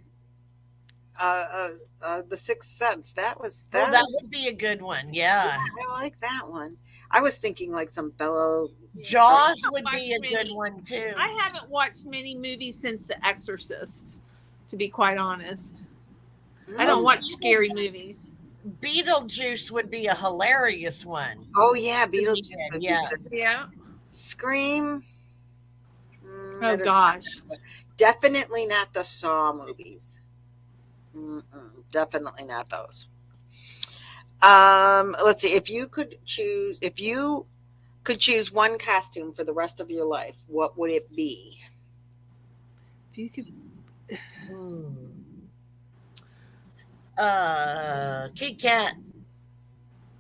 The Sixth Sense. Oh, that would be a good one. Yeah. I like that one. I was thinking like some fellow. Jaws would be a good one too. I haven't watched many movies since The Exorcist, to be quite honest. I don't watch scary movies. Beetlejuice would be a hilarious one. Oh yeah, Beetlejuice. Yeah. Scream. Oh gosh. Definitely not the Saw movies. Definitely not those. Let's see. If you could choose one costume for the rest of your life, what would it be? If you could. Kit Kat.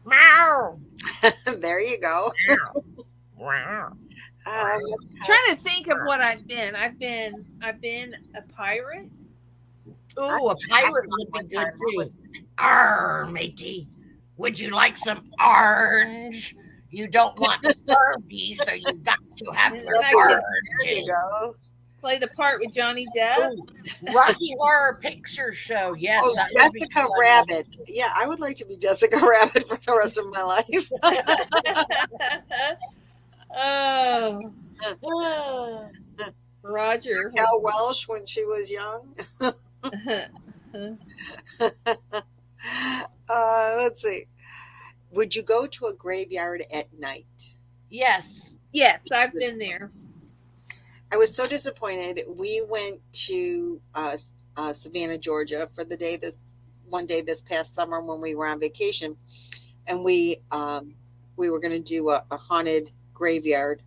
Meow. There you go. Wow. Trying to think of what I've been. I've been a pirate. Ooh, a pirate would be good too. Arr, matey. Would you like some orange? You don't want Barbie, so you got to have orange. There you go. Play the part with Johnny Depp. Ooh, Rocky Horror Picture Show. Yes. Oh, Jessica Rabbit. Yeah, I would like to be Jessica Rabbit for the rest of my life. Oh. Roger. Raquel Welch when she was young. Let's see. Would you go to a graveyard at night? Yes. Yes, I've been there. I was so disappointed. We went to Savannah, Georgia for one day this past summer when we were on vacation, and we were going to do a haunted graveyard,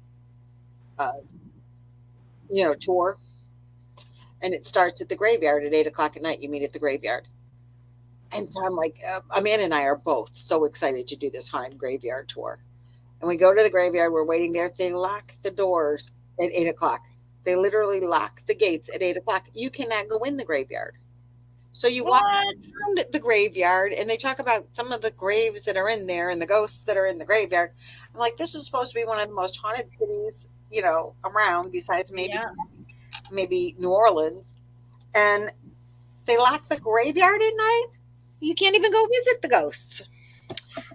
tour. And it starts at the graveyard at 8:00 at night. You meet at the graveyard. And so I'm like, Amanda and I are both so excited to do this haunted graveyard tour. And we go to the graveyard. We're waiting there. They lock the doors at 8:00. They literally lock the gates at 8:00. You cannot go in the graveyard. So you walk around the graveyard, and they talk about some of the graves that are in there and the ghosts that are in the graveyard. I'm like, this is supposed to be one of the most haunted cities, around, besides maybe New Orleans. And they lock the graveyard at night. You can't even go visit the ghosts.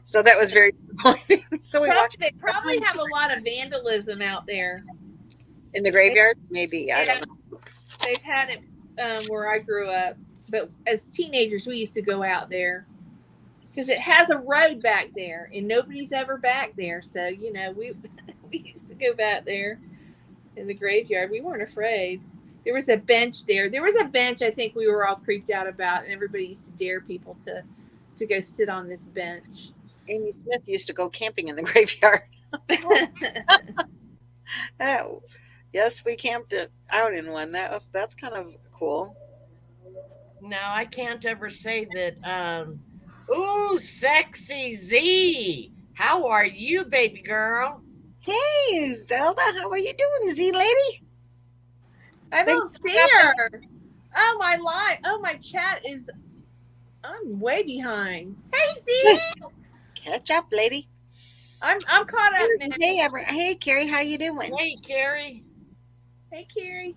So that was very disappointing. So they probably have a lot of vandalism out there. In the graveyard? Maybe. I don't know. They've had it where I grew up. But as teenagers, we used to go out there because it has a road back there and nobody's ever back there. So, we used to go back there in the graveyard. We weren't afraid. There was a bench there. There was a bench I think we were all creeped out about, and everybody used to dare people to go sit on this bench. Amy Smith used to go camping in the graveyard. Oh, yes, we camped out in one. That's kind of cool. No, I can't ever say that. Ooh, Sexy Z. How are you, baby girl? Hey, Zelda. How are you doing, Z lady? I don't see her. Oh, my chat is. I'm way behind. Hey, Z. Catch up, lady. I'm caught up now. Hey, Carrie. How you doing? Hey, Carrie. Hey, Carrie.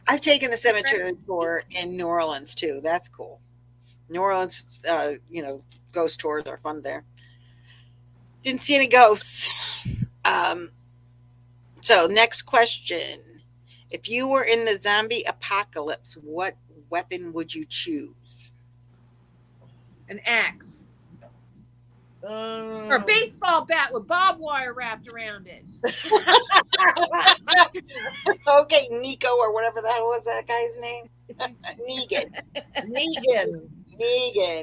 I've taken the cemetery tour in New Orleans too. That's cool. New Orleans, ghost tours are fun there. Didn't see any ghosts. So next question. If you were in the zombie apocalypse, what weapon would you choose? An axe. Or a baseball bat with barbed wire wrapped around it. Okay, Nico, or whatever the hell was that guy's name? Negan.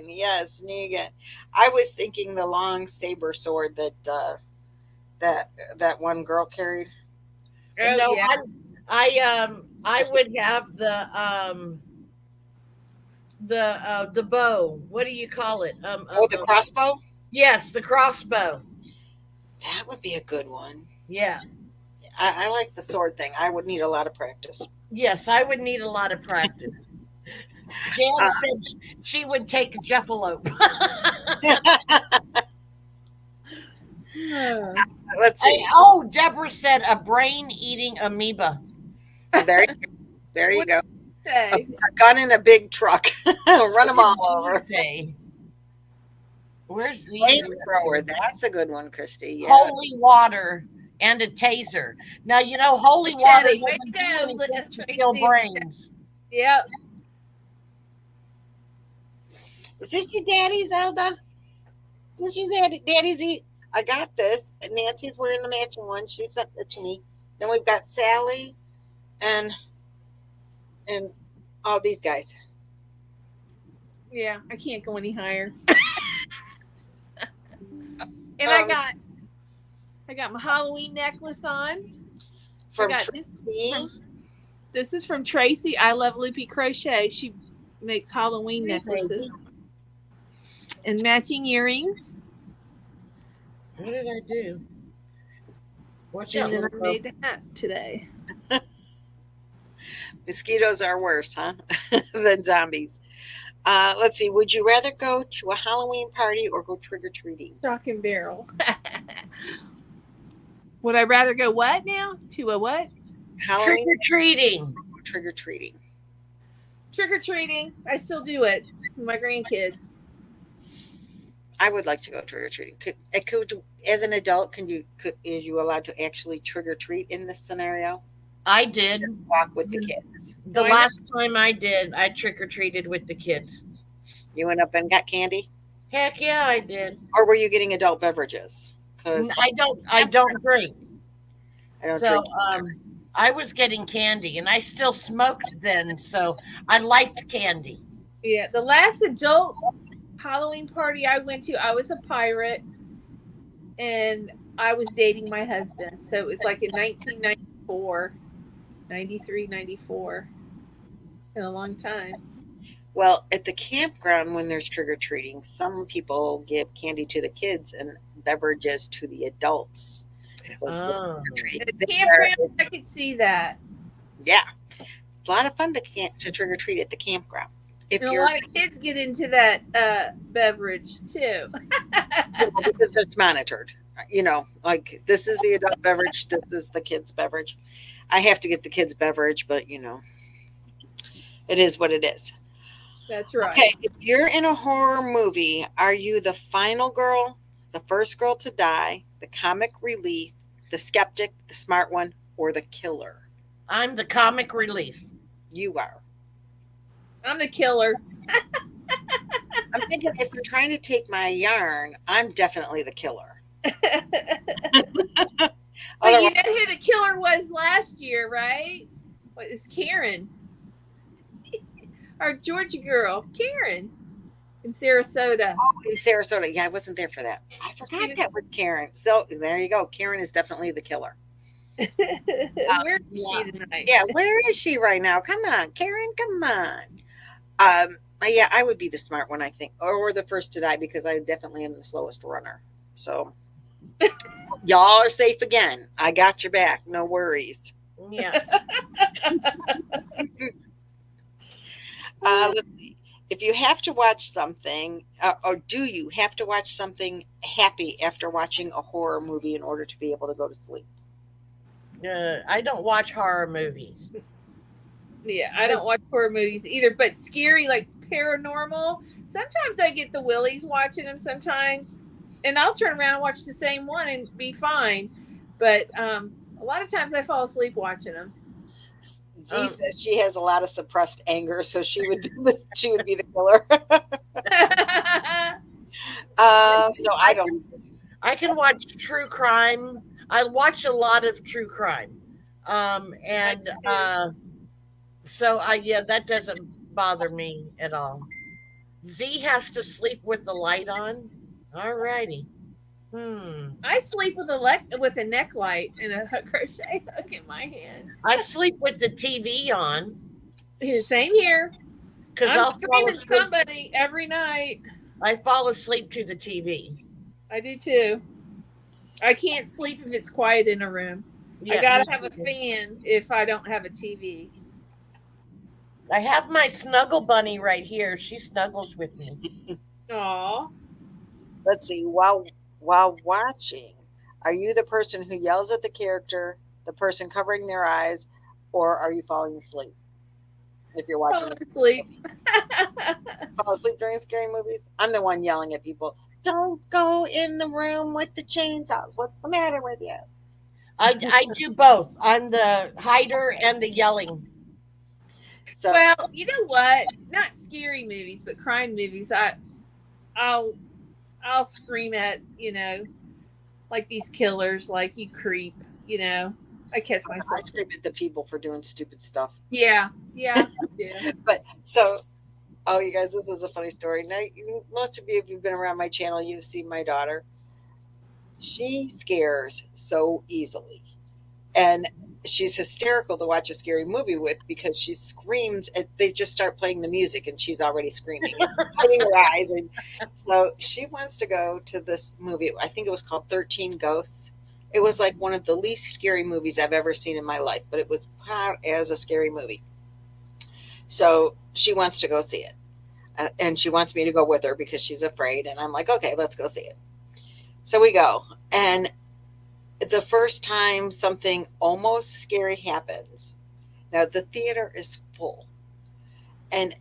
Yes, Negan. I was thinking the long saber sword that one girl carried. Oh, no, yeah. I would have the bow. What do you call it? The crossbow? Yes, the crossbow. That would be a good one. Yeah. I like the sword thing. I would need a lot of practice. Yes, I would need a lot of practice. Jan said she would take jackalope. Let's see. Deborah said a brain-eating amoeba. There you go. A gun in a big truck. Run them all over. Where's the flamethrower? That's a good one, Christy. Yeah. Holy water and a taser. Now holy water doesn't do anything to kill brains. Yep. Is this your daddy, Zelda? Is this your daddy's? I got this. Nancy's wearing the matching one. She sent it to me. Then we've got Sally and all these guys. Yeah, I can't go any higher. And I got my Halloween necklace on. From this is from Tracy. I love Loopy Crochet. She makes Halloween necklaces and matching earrings. What did I do? And then I made the hat today. Mosquitoes are worse, huh? Than zombies. Let's see. Would you rather go to a Halloween party or go trick-or-treating? Shock and barrel. Would I rather go what now? To a what? Halloween? Trick-or-treating. Trick-or-treating. Trick-or-treating. I still do it with my grandkids. I would like to go trick-or-treating. As an adult, are you allowed to actually trick-or-treat in this scenario? I did. Walk with the kids. The last time I did, I trick-or-treated with the kids. You went up and got candy? Heck yeah, I did. Or were you getting adult beverages? Because I don't drink. I don't drink. I was getting candy, and I still smoked then, so I liked candy. Yeah, the last adult Halloween party I went to, I was a pirate, and I was dating my husband. So it was like in 1994, 93, 94. In a long time. Well, at the campground, when there's trick-or-treating, some people give candy to the kids and beverages to the adults. So at the campground, I could see that. Yeah. It's a lot of fun to trick-or-treat at the campground. A lot of kids get into that beverage, too. Because it's monitored. Like this is the adult beverage, this is the kids' beverage. I have to get the kids' beverage, but, it is what it is. That's right. Okay, if you're in a horror movie, are you the final girl, the first girl to die, the comic relief, the skeptic, the smart one, or the killer? I'm the comic relief. You are. I'm the killer. I'm thinking if you're trying to take my yarn, I'm definitely the killer. But you know who the killer was last year, right? What is Karen? Our Georgia girl, Karen, in Sarasota. Oh, in Sarasota. Yeah, I wasn't there for that. I forgot that was Karen. So there you go. Karen is definitely the killer. Where is she tonight? Yeah, where is she right now? Come on, Karen, come on. Yeah, I would be the smart one, I think, or the first to die, because I definitely am the slowest runner. So y'all are safe again. I got your back. No worries. Yeah. Let's see. If you have to watch something, or do you have to watch something happy after watching a horror movie in order to be able to go to sleep? I don't watch horror movies. Yeah, I don't watch horror movies either, but scary, like paranormal. Sometimes I get the willies watching them sometimes, and I'll turn around and watch the same one and be fine. But a lot of times I fall asleep watching them. Z says she has a lot of suppressed anger, so she would be the killer. No, I don't. I can watch true crime. I watch a lot of true crime, so that doesn't bother me at all. Z has to sleep with the light on. All righty. I sleep with a neck light and a crochet hook in my hand. I sleep with the TV on. Same here. Because I'm screaming somebody every night. I fall asleep to the TV. I do too. I can't sleep if it's quiet in a room. I gotta have a fan if I don't have a TV. I have my snuggle bunny right here. She snuggles with me. Aw. Let's see. While watching, Are you the person who yells at the character, the person covering their eyes, or are you falling asleep? If you're watching asleep. Fall asleep during scary movies? I'm the one yelling at people. Don't go in the room with the chainsaws. What's the matter with you? I do both. I'm the hider and the yelling. So, well, you know what? Not scary movies, but crime movies. I'll scream at, like these killers, like, you creep, I catch myself. I scream at the people for doing stupid stuff. Yeah. But so, oh, you guys, this is a funny story. Now, most of you, if you've been around my channel, you've seen my daughter. She scares so easily. And she's hysterical to watch a scary movie with because she screams. They just start playing the music and she's already screaming and hiding her eyes. And so she wants to go to this movie. I think it was called 13 Ghosts. It was like one of the least scary movies I've ever seen in my life, but it was put out as a scary movie. So she wants to go see it. And she wants me to go with her because she's afraid. And I'm like, okay, let's go see it. So we go. And the first time something almost scary happens, now the theater is full. And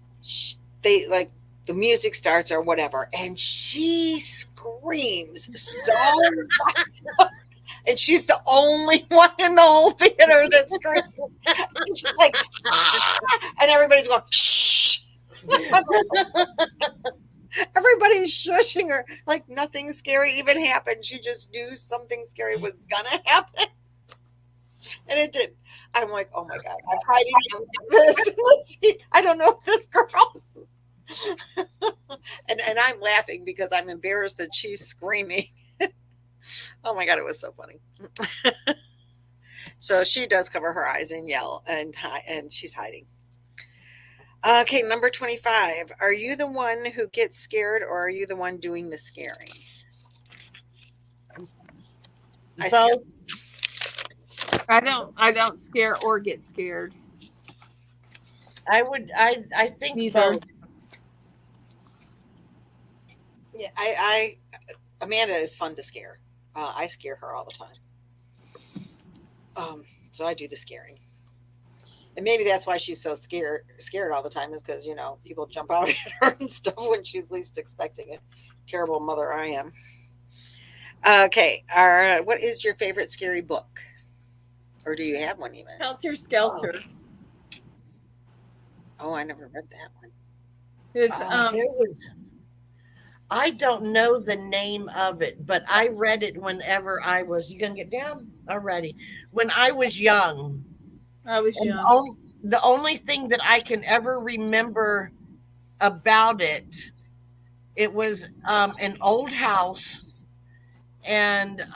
they like the music starts or whatever. And she screams so much. And she's the only one in the whole theater that screams. And she's like, ah! And everybody's going, shh. Everybody's shushing her like nothing scary even happened. She just knew something scary was gonna happen. And it did. I'm like, oh my God, I'm hiding this. Let's see. I don't know this girl. and I'm laughing because I'm embarrassed that she's screaming. Oh my God, it was so funny. So she does cover her eyes and yell, and she's hiding. Okay, number 25. Are you the one who gets scared, or are you the one doing the scaring? Both. I don't scare or get scared. I think neither. Both. Yeah, Amanda is fun to scare. I scare her all the time. So I do the scaring. And maybe that's why she's so scared all the time, is because, people jump out at her and stuff when she's least expecting it. Terrible mother I am. Okay. What is your favorite scary book? Or do you have one even? Helter Skelter. Oh, I never read that one. It's, I don't know the name of it, but I read it whenever I was, you gonna get down? Already. When I was young. I was young. The only thing that I can ever remember about it was an old house, and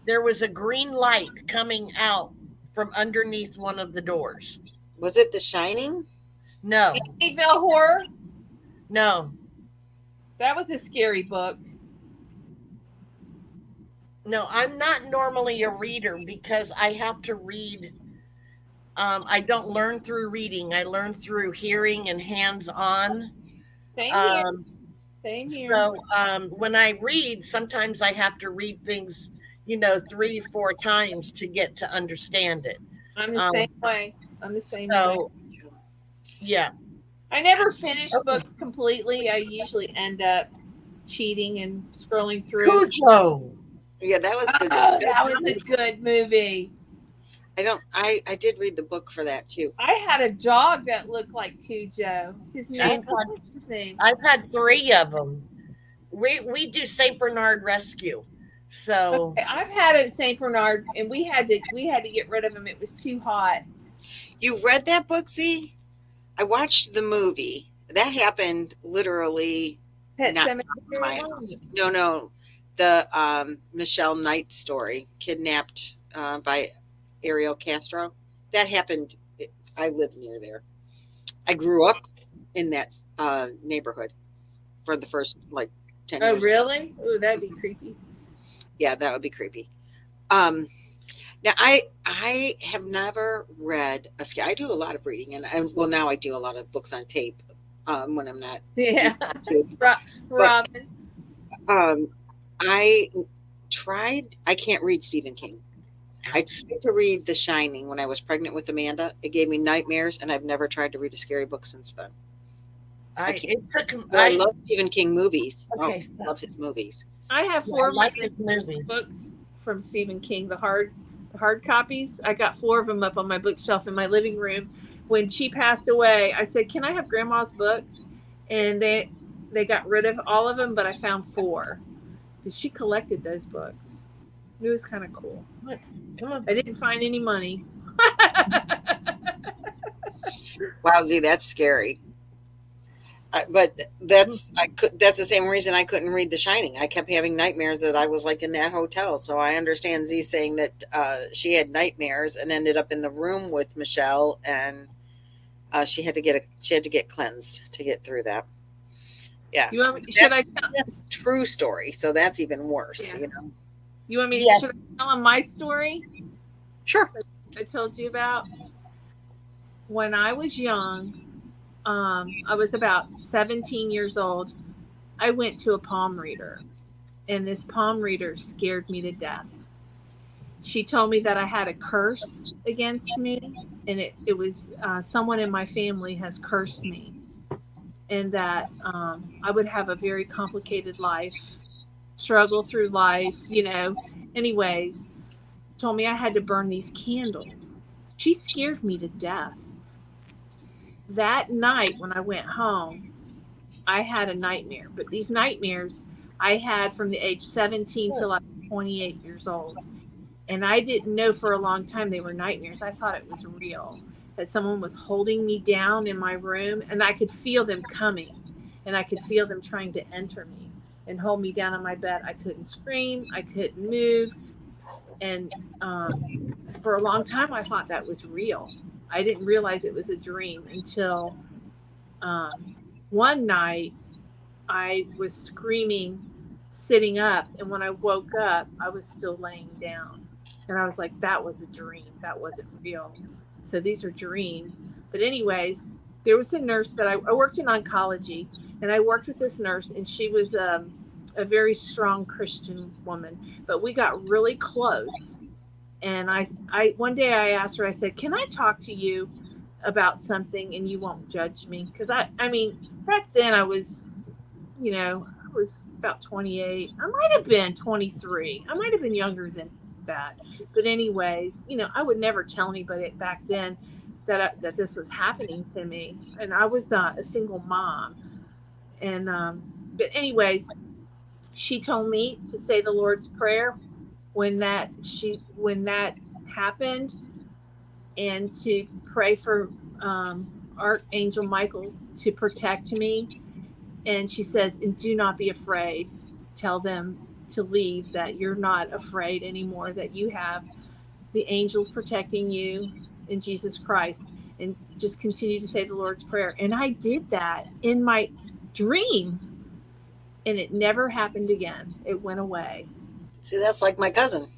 there was a green light coming out from underneath one of the doors. Was it The Shining? No. Amityville Horror? No. That was a scary book. No, I'm not normally a reader because I have to read. I don't learn through reading. I learn through hearing and hands-on. Same here. Same here. So when I read, sometimes I have to read things, 3 or 4 times to get to understand it. I'm the same way. Yeah. I never finish books completely. I usually end up cheating and scrolling through. Cujo. Yeah, that was good. Oh, that was a good movie. I did read the book for that too. I had a dog that looked like Cujo. His name. I've had 3 of them. We do Saint Bernard rescue. So okay, I've had a Saint Bernard, and we had to get rid of him. It was too hot. You read that book, see? I watched the movie. That happened literally not in my house. No. The Michelle Knight story, kidnapped by Ariel Castro. That happened. I lived near there. I grew up in that neighborhood for the first 10 years. Oh, really? Oh, that'd be creepy. Yeah, that would be creepy. Now I have never read a scare. I do a lot of reading, and now I do a lot of books on tape when I'm not. Yeah, Robin. I tried. I can't read Stephen King. I tried to read The Shining when I was pregnant with Amanda. It gave me nightmares, and I've never tried to read a scary book since then. I love Stephen King movies. Okay, I love his movies. I have 4 of my books from Stephen King, the hard copies. I got 4 of them up on my bookshelf in my living room. When she passed away, I said, "Can I have Grandma's books?" And they got rid of all of them, but I found 4 because she collected those books. It was kind of cool. I didn't find any money. Wowzy, that's scary. But that's the same reason I couldn't read The Shining. I kept having nightmares that I was like in that hotel. So I understand Z saying that she had nightmares and ended up in the room with Michelle, and she had to get cleansed to get through that. Yeah, that's a true story. So that's even worse. Yeah. You know. You want me to tell them my story? Sure. I told you about when I was young. I was about 17 years old. I went to a palm reader, and this palm reader scared me to death. She told me that I had a curse against me, and it was someone in my family has cursed me, and that I would have a very complicated life, struggle through life, you know. Anyways, told me I had to burn these candles. She scared me to death. That night when I went home, I had a nightmare. But these nightmares I had from the age 17 till I was 28 years old. And I didn't know for a long time they were nightmares. I thought it was real, that someone was holding me down in my room, and I could feel them coming, and I could feel them trying to enter me and hold me down on my bed. I couldn't scream. I couldn't move. And for a long time, I thought that was real. I didn't realize it was a dream until one night I was screaming, sitting up. And when I woke up, I was still laying down. And I was like, that was a dream. That wasn't real. So these are dreams. But anyways, there was a nurse that I worked in oncology, and I worked with this nurse, and she was a very strong Christian woman. But we got really close. And I one day I asked her, I said, "Can I talk to you about something and you won't judge me?" Because I mean, back then I was, you know, I was about 28. I might have been 23. I might have been younger than that. But anyways, you know, I would never tell anybody back then that this was happening to me. And I was a single mom. And but anyways, she told me to say the Lord's Prayer when that happened, and to pray for Archangel Michael to protect me. And she says, and do not be afraid. Tell them to leave, that you're not afraid anymore, that you have the angels protecting you in Jesus Christ, and just continue to say the Lord's Prayer. And I did that in my dream, and it never happened again. It went away. See, that's like my cousin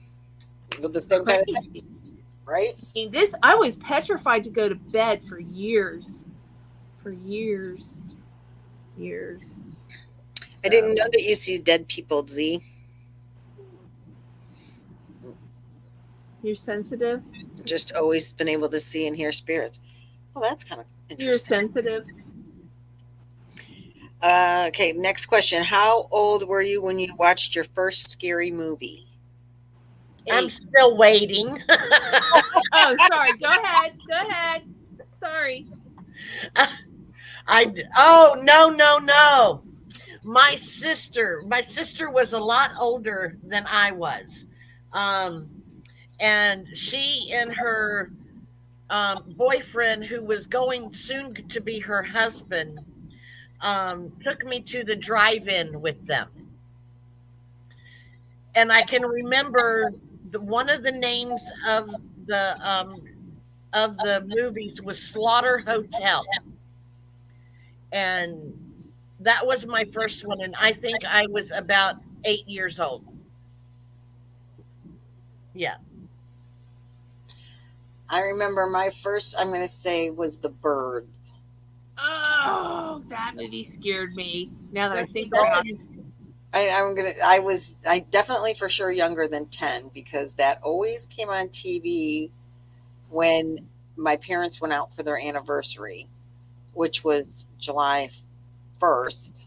with the same kind of thing, right? I was petrified to go to bed for years. For years. I didn't know that you see dead people, Z. You're sensitive? Just always been able to see and hear spirits. Well, that's kind of interesting. You're sensitive. Okay, next question. How old were you when you watched your first scary movie? 8. I'm still waiting. Oh, sorry. Go ahead. Sorry. No. My sister was a lot older than I was. And she and her boyfriend, who was going soon to be her husband, took me to the drive-in with them. And I can remember one of the names of the movies was Slaughter Hotel. And that was my first one. And I think I was about 8 years old. Yeah. I remember my first, I'm going to say, was The Birds. Oh, that movie scared me. Now that I think about it. I definitely for sure younger than 10 because that always came on TV when my parents went out for their anniversary, which was July 1st.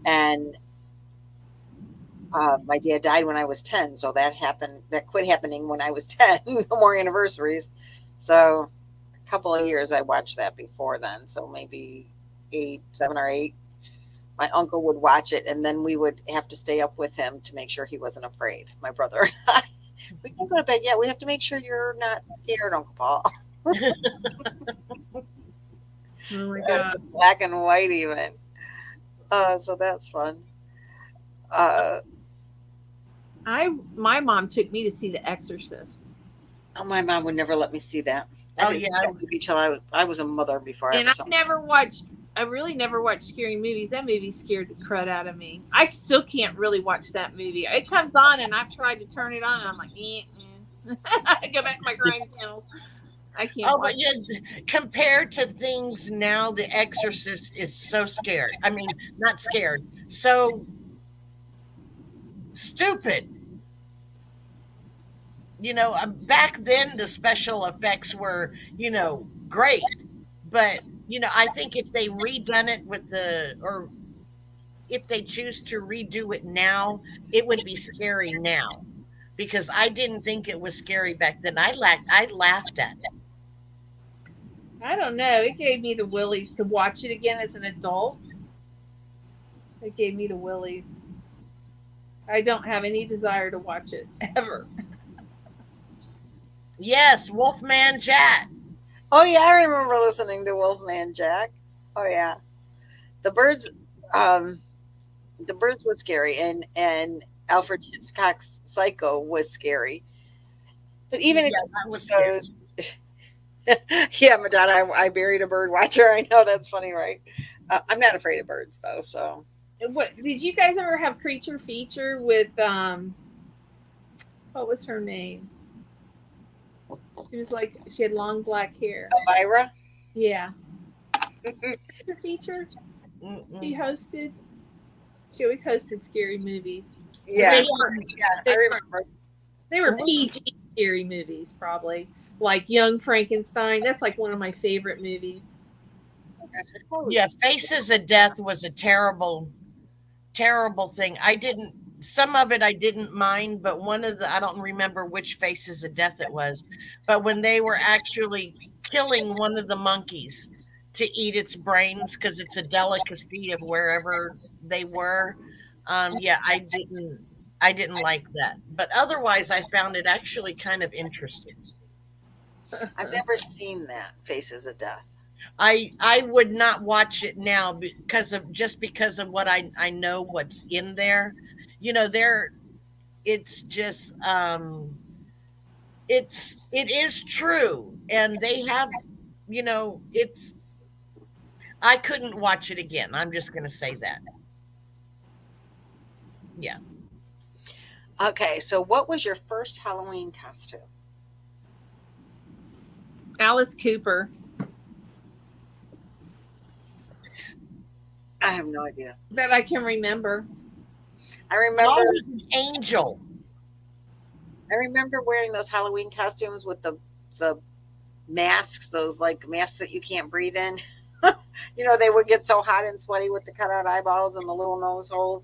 And my dad died when I was 10. So that quit happening when I was 10. No more anniversaries. So a couple of years I watched that before then. So maybe 7 or 8. My uncle would watch it, and then we would have to stay up with him to make sure he wasn't afraid. My brother and I. We can't go to bed yet. We have to make sure you're not scared, Uncle Paul. Oh my God. Black and white even. So that's fun. My mom took me to see The Exorcist. Oh, my mom would never let me see that. I didn't see that movie till I was a mother before. I really never watched scary movies. That movie scared the crud out of me. I still can't really watch that movie. It comes on and I've tried to turn it on and I'm like, I go back to my crime channels. I can't. Oh, but yeah, compared to things now, The Exorcist is so scared. I mean, not scared, so stupid. Back then the special effects were, great. But, I think if they redone it or if they choose to redo it now, it would be scary now. Because I didn't think it was scary back then. I laughed at it. I don't know. It gave me the willies to watch it again as an adult. It gave me the willies. I don't have any desire to watch it ever. Yes, Wolfman Jack. Oh yeah, I remember listening to Wolfman Jack. Oh yeah, the birds was scary, and Alfred Hitchcock's Psycho was scary. But even those, yeah, Madonna, I buried a bird watcher. I know that's funny, right? I'm not afraid of birds though. So, what did you guys ever have Creature Feature with what was her name? She was like, she had long black hair. Elvira? Yeah. Creature Feature? She hosted. She always hosted scary movies. Yeah, I remember. They were PG scary movies, probably. Like Young Frankenstein. That's like one of my favorite movies. Yeah, Faces of Death was a terrible, terrible thing. Some of it I didn't mind, but I don't remember which Faces of Death it was, but when they were actually killing one of the monkeys to eat its brains because it's a delicacy of wherever they were. Yeah, I didn't like that, but otherwise I found it actually kind of interesting. I've never seen that Faces of Death. I would not watch it now because of what I know what's in there. It's just it is true, and they have I couldn't watch it again. I'm just going to say that. Yeah. Okay, so what was your first Halloween costume? Alice Cooper. I have no idea. That I can remember. I remember an angel. I remember wearing those Halloween costumes with the masks, those like masks that you can't breathe in. They would get so hot and sweaty with the cutout eyeballs and the little nose hole.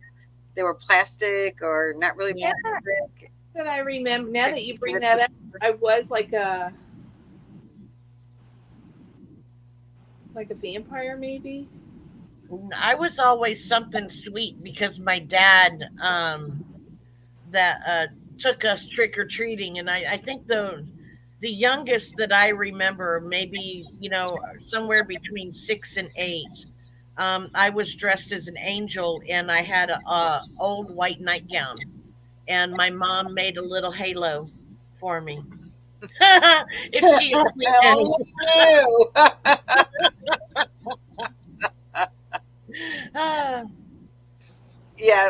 They were plastic or not really plastic. That I remember. Now that you bring that up, I was like a vampire, maybe. I was always something sweet because my dad took us trick or treating, and I think the youngest that I remember, maybe somewhere between 6 and 8. I was dressed as an angel, and I had a old white nightgown, and my mom made a little halo for me. If she yeah,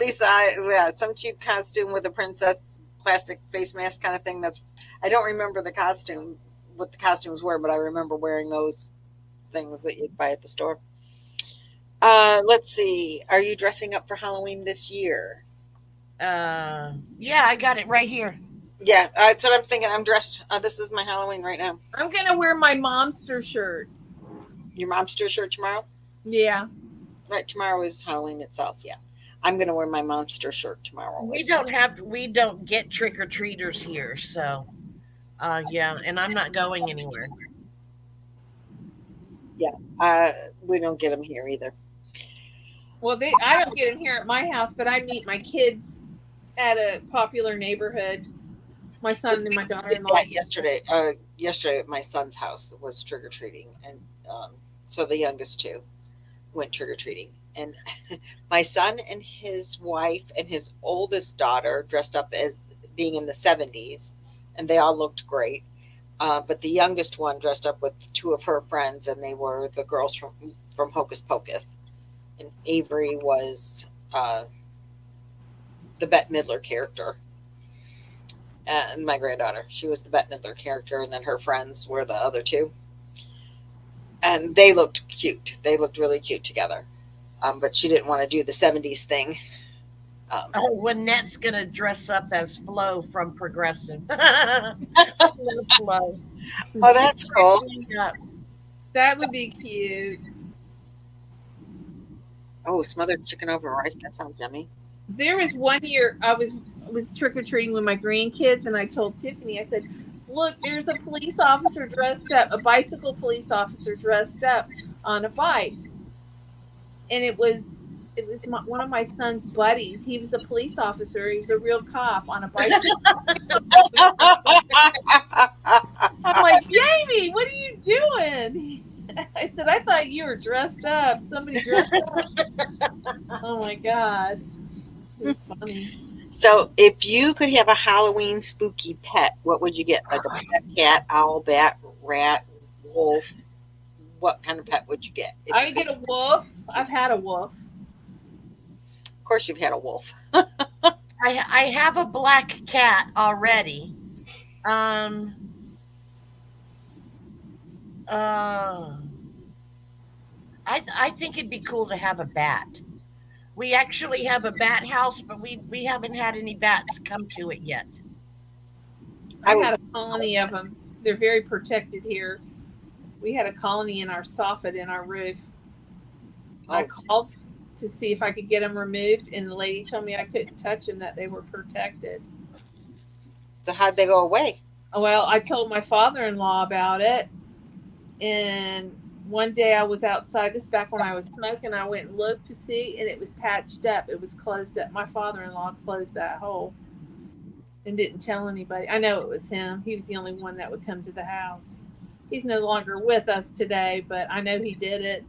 Lisa, some cheap costume with a princess plastic face mask kind of thing. I don't remember what the costumes were, but I remember wearing those things that you'd buy at the store. Let's see. Are you dressing up for Halloween this year? Yeah, I got it right here. Yeah, that's what I'm thinking. I'm dressed. This is my Halloween right now. I'm gonna wear my monster shirt. Your monster shirt tomorrow? Yeah. Right, tomorrow is Halloween itself. Yeah, I'm gonna wear my monster shirt tomorrow. We don't get trick or treaters here, so yeah, and I'm not going anywhere. Yeah, we don't get them here either. Well, I don't get them here at my house, but I meet my kids at a popular neighborhood. My son and my daughter-in-law. Yeah, yesterday at my son's house was trick or treating, and so the youngest two went trick or treating, and my son and his wife and his oldest daughter dressed up as being in the 70s, and they all looked great. But the youngest one dressed up with two of her friends, and they were the girls from Hocus Pocus, and Avery was the Bette Midler character. And my granddaughter, she was the Bette Midler character, and then her friends were the other two. And they looked cute. They looked really cute together. But she didn't want to do the 70s thing. Lynette's going to dress up as Flo from Progressive. Flo. Oh, that's cool. That would be cute. Oh, smothered chicken over rice. That sounds yummy. There was one year I was trick-or-treating with my grandkids, and I told Tiffany, I said, look, there's a police officer dressed up, a bicycle police officer dressed up on a bike. And it was one of my son's buddies. He was a police officer. He was a real cop on a bicycle. I'm like, Jamie, what are you doing? I said, I thought you were dressed up. Somebody dressed up. Oh my God. It was funny. So if you could have a Halloween spooky pet, what would you get? Like a pet cat, owl, bat, rat, wolf? What kind of pet would you get? I would get a wolf. I've had a wolf. Of course you've had a wolf. I have a black cat already. I think it'd be cool to have a bat. We actually have a bat house, but we haven't had any bats come to it yet. I had a colony of them. They're very protected here. We had a colony in our soffit in our roof. I called to see if I could get them removed, and the lady told me I couldn't touch them, that they were protected. So how'd they go away? Well, I told my father-in-law about it, and one day I was outside, this back when I was smoking, I went and looked to see, and it was patched up. It was closed up. My father-in-law closed that hole and didn't tell anybody. I know it was him. He was the only one that would come to the house. He's no longer with us today, but I know he did it.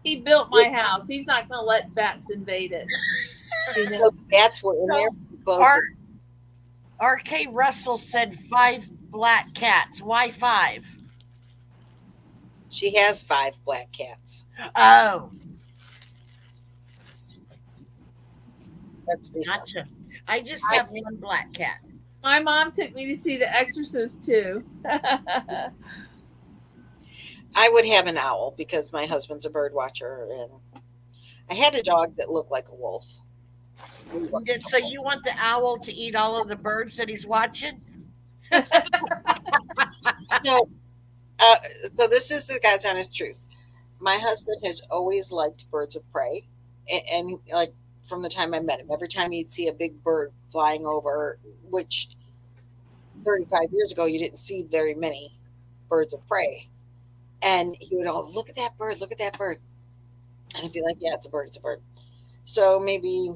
He built my house. He's not going to let bats invade it. You know? So the bats were in there. R.K. Russell said 5 black cats. Why 5? She has 5 black cats. Oh. That's reasonable. Gotcha. I just have one black cat. My mom took me to see The Exorcist too. I would have an owl because my husband's a bird watcher, and I had a dog that looked like a wolf. So you want the owl to eat all of the birds that he's watching? So this is the God's honest truth. My husband has always liked birds of prey, and like from the time I met him, every time he'd see a big bird flying over, which 35 years ago you didn't see very many birds of prey, and he would all look at that bird, and I'd be like, yeah, it's a bird. So maybe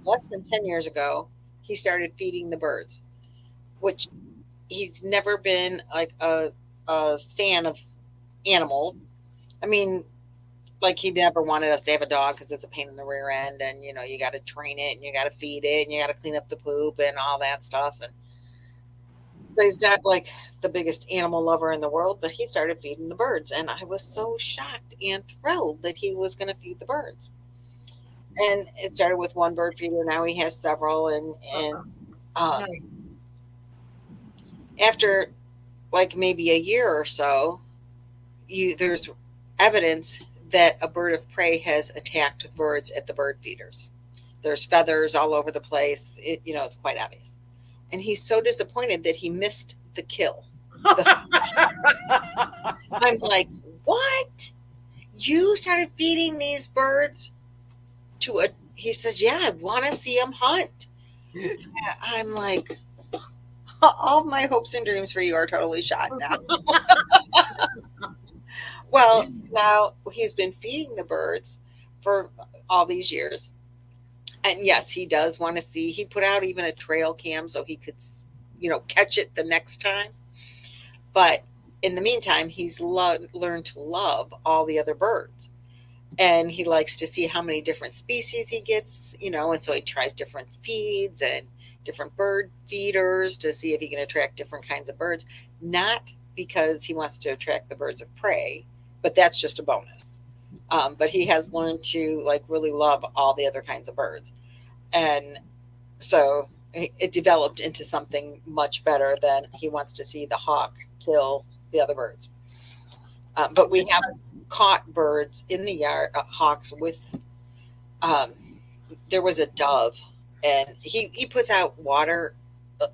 less than 10 years ago, he started feeding the birds, which he's never been like a fan of animals. I mean, like he never wanted us to have a dog because it's a pain in the rear end, and you know you got to train it and you got to feed it and you got to clean up the poop and all that stuff. And so he's not like the biggest animal lover in the world, but he started feeding the birds, and I was so shocked and thrilled that he was going to feed the birds. And it started with one bird feeder. Now he has several, and after like maybe a year or so, there's evidence that a bird of prey has attacked the birds at the bird feeders. There's feathers all over the place. It's quite obvious. And he's so disappointed that he missed the kill. I'm like, what? You started feeding these birds he says, yeah, I want to see them hunt. I'm like, all my hopes and dreams for you are totally shot now. Well, now he's been feeding the birds for all these years. And yes, he does want to see. He put out even a trail cam so he could, catch it the next time. But in the meantime, he's learned to love all the other birds. And he likes to see how many different species he gets, and so he tries different feeds and different bird feeders to see if he can attract different kinds of birds. Not because he wants to attract the birds of prey, but that's just a bonus. But he has learned to really love all the other kinds of birds. And so it developed into something much better than he wants to see the hawk kill the other birds. But we have caught birds in the yard, hawks with, there was a dove, and he puts out water.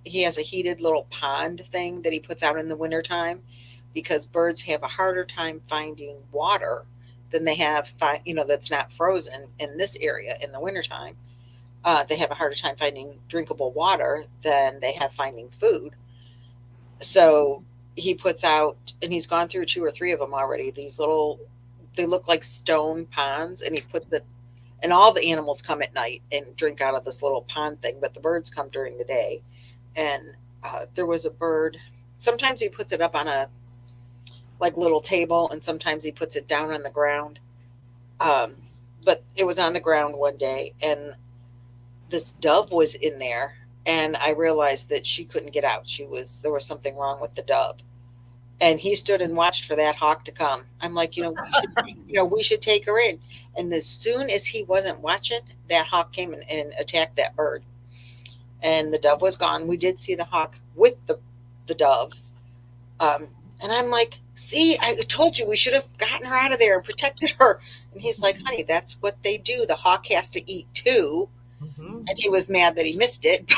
He has a heated little pond thing that he puts out in the wintertime because birds have a harder time finding water than they have, that's not frozen in this area in the wintertime. They have a harder time finding drinkable water than they have finding food. So he puts out, and he's gone through 2 or 3 of them already, these little, they look like stone ponds, and he puts it, and all the animals come at night and drink out of this little pond thing, but the birds come during the day. And there was a bird, sometimes he puts it up on a little table, and sometimes he puts it down on the ground. But it was on the ground one day, and this dove was in there, and I realized that she couldn't get out. There was something wrong with the dove. And he stood and watched for that hawk to come. I'm like, we should take her in. And as soon as he wasn't watching, that hawk came and attacked that bird. And the dove was gone. We did see the hawk with the dove. And I'm like, see, I told you we should have gotten her out of there and protected her. And he's like, honey, that's what they do. The hawk has to eat too. Mm-hmm. And he was mad that he missed it.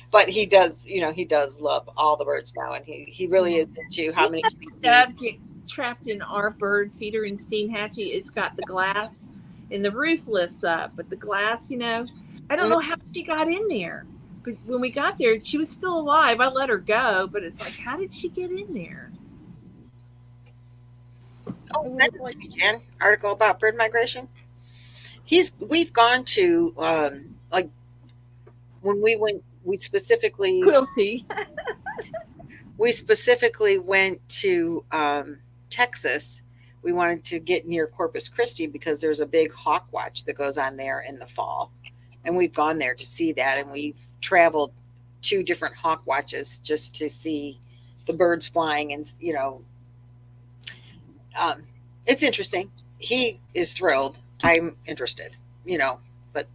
But he does, he does love all the birds now. And he really is into how many species. Dove get trapped in our bird feeder in Steinhatchee. It's got the glass and the roof lifts up. But the glass, I don't know how she got in there. But when we got there, she was still alive. I let her go, but it's like, how did she get in there? Oh, send it to me, Jan. Article about bird migration. We've gone to when we went, we specifically quilty. We specifically went to Texas. We wanted to get near Corpus Christi because there's a big hawk watch that goes on there in the fall. And we've gone there to see that. And we've traveled 2 different hawk watches just to see the birds flying. And, it's interesting. He is thrilled. I'm interested, but.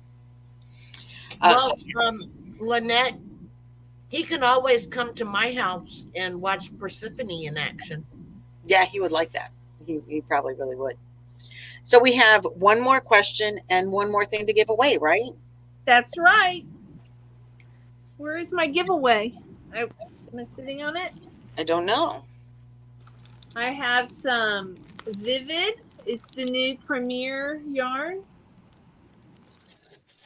Lynette, he can always come to my house and watch Persephone in action. Yeah, he would like that. He probably really would. So we have one more question and one more thing to give away, right? That's right. Where is my giveaway? Am I sitting on it? I don't know. I have some Vivid. It's the new Premier yarn.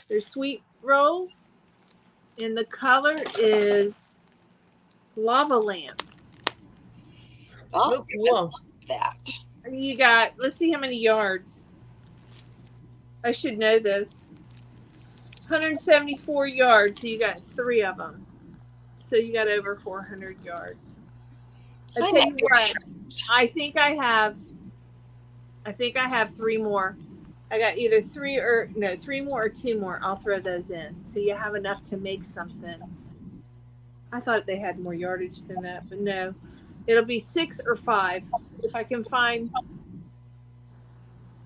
They're sweet rolls. And the color is Lava Lamp. Oh, cool. That. You got, let's see how many yards. I should know this. 174 yards, so you got 3 of them. So you got over 400 yards. I tell you what, I think I have 3 more. I got either 3 more or 2 more. I'll throw those in. So you have enough to make something. I thought they had more yardage than that, but no. It'll be 6 or 5. If I can find,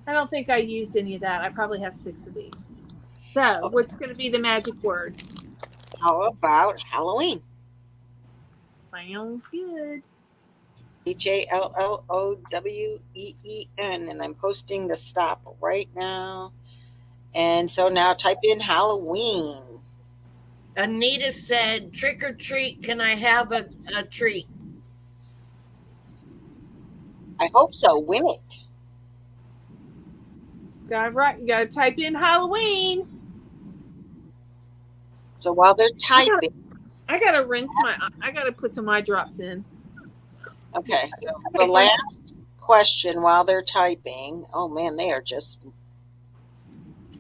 I don't think I used any of that. I probably have 6 of these. So what's going to be the magic word? How about Halloween? Sounds good. HALLOWEEN, and I'm posting the stop right now. And so now type in Halloween. Anita said, "Trick or treat, can I have a treat?" I hope so. Win it. You gotta type in Halloween. So while they're typing, I gotta I gotta put some eye drops in. Okay. So the last question while they're typing. Oh man, they are just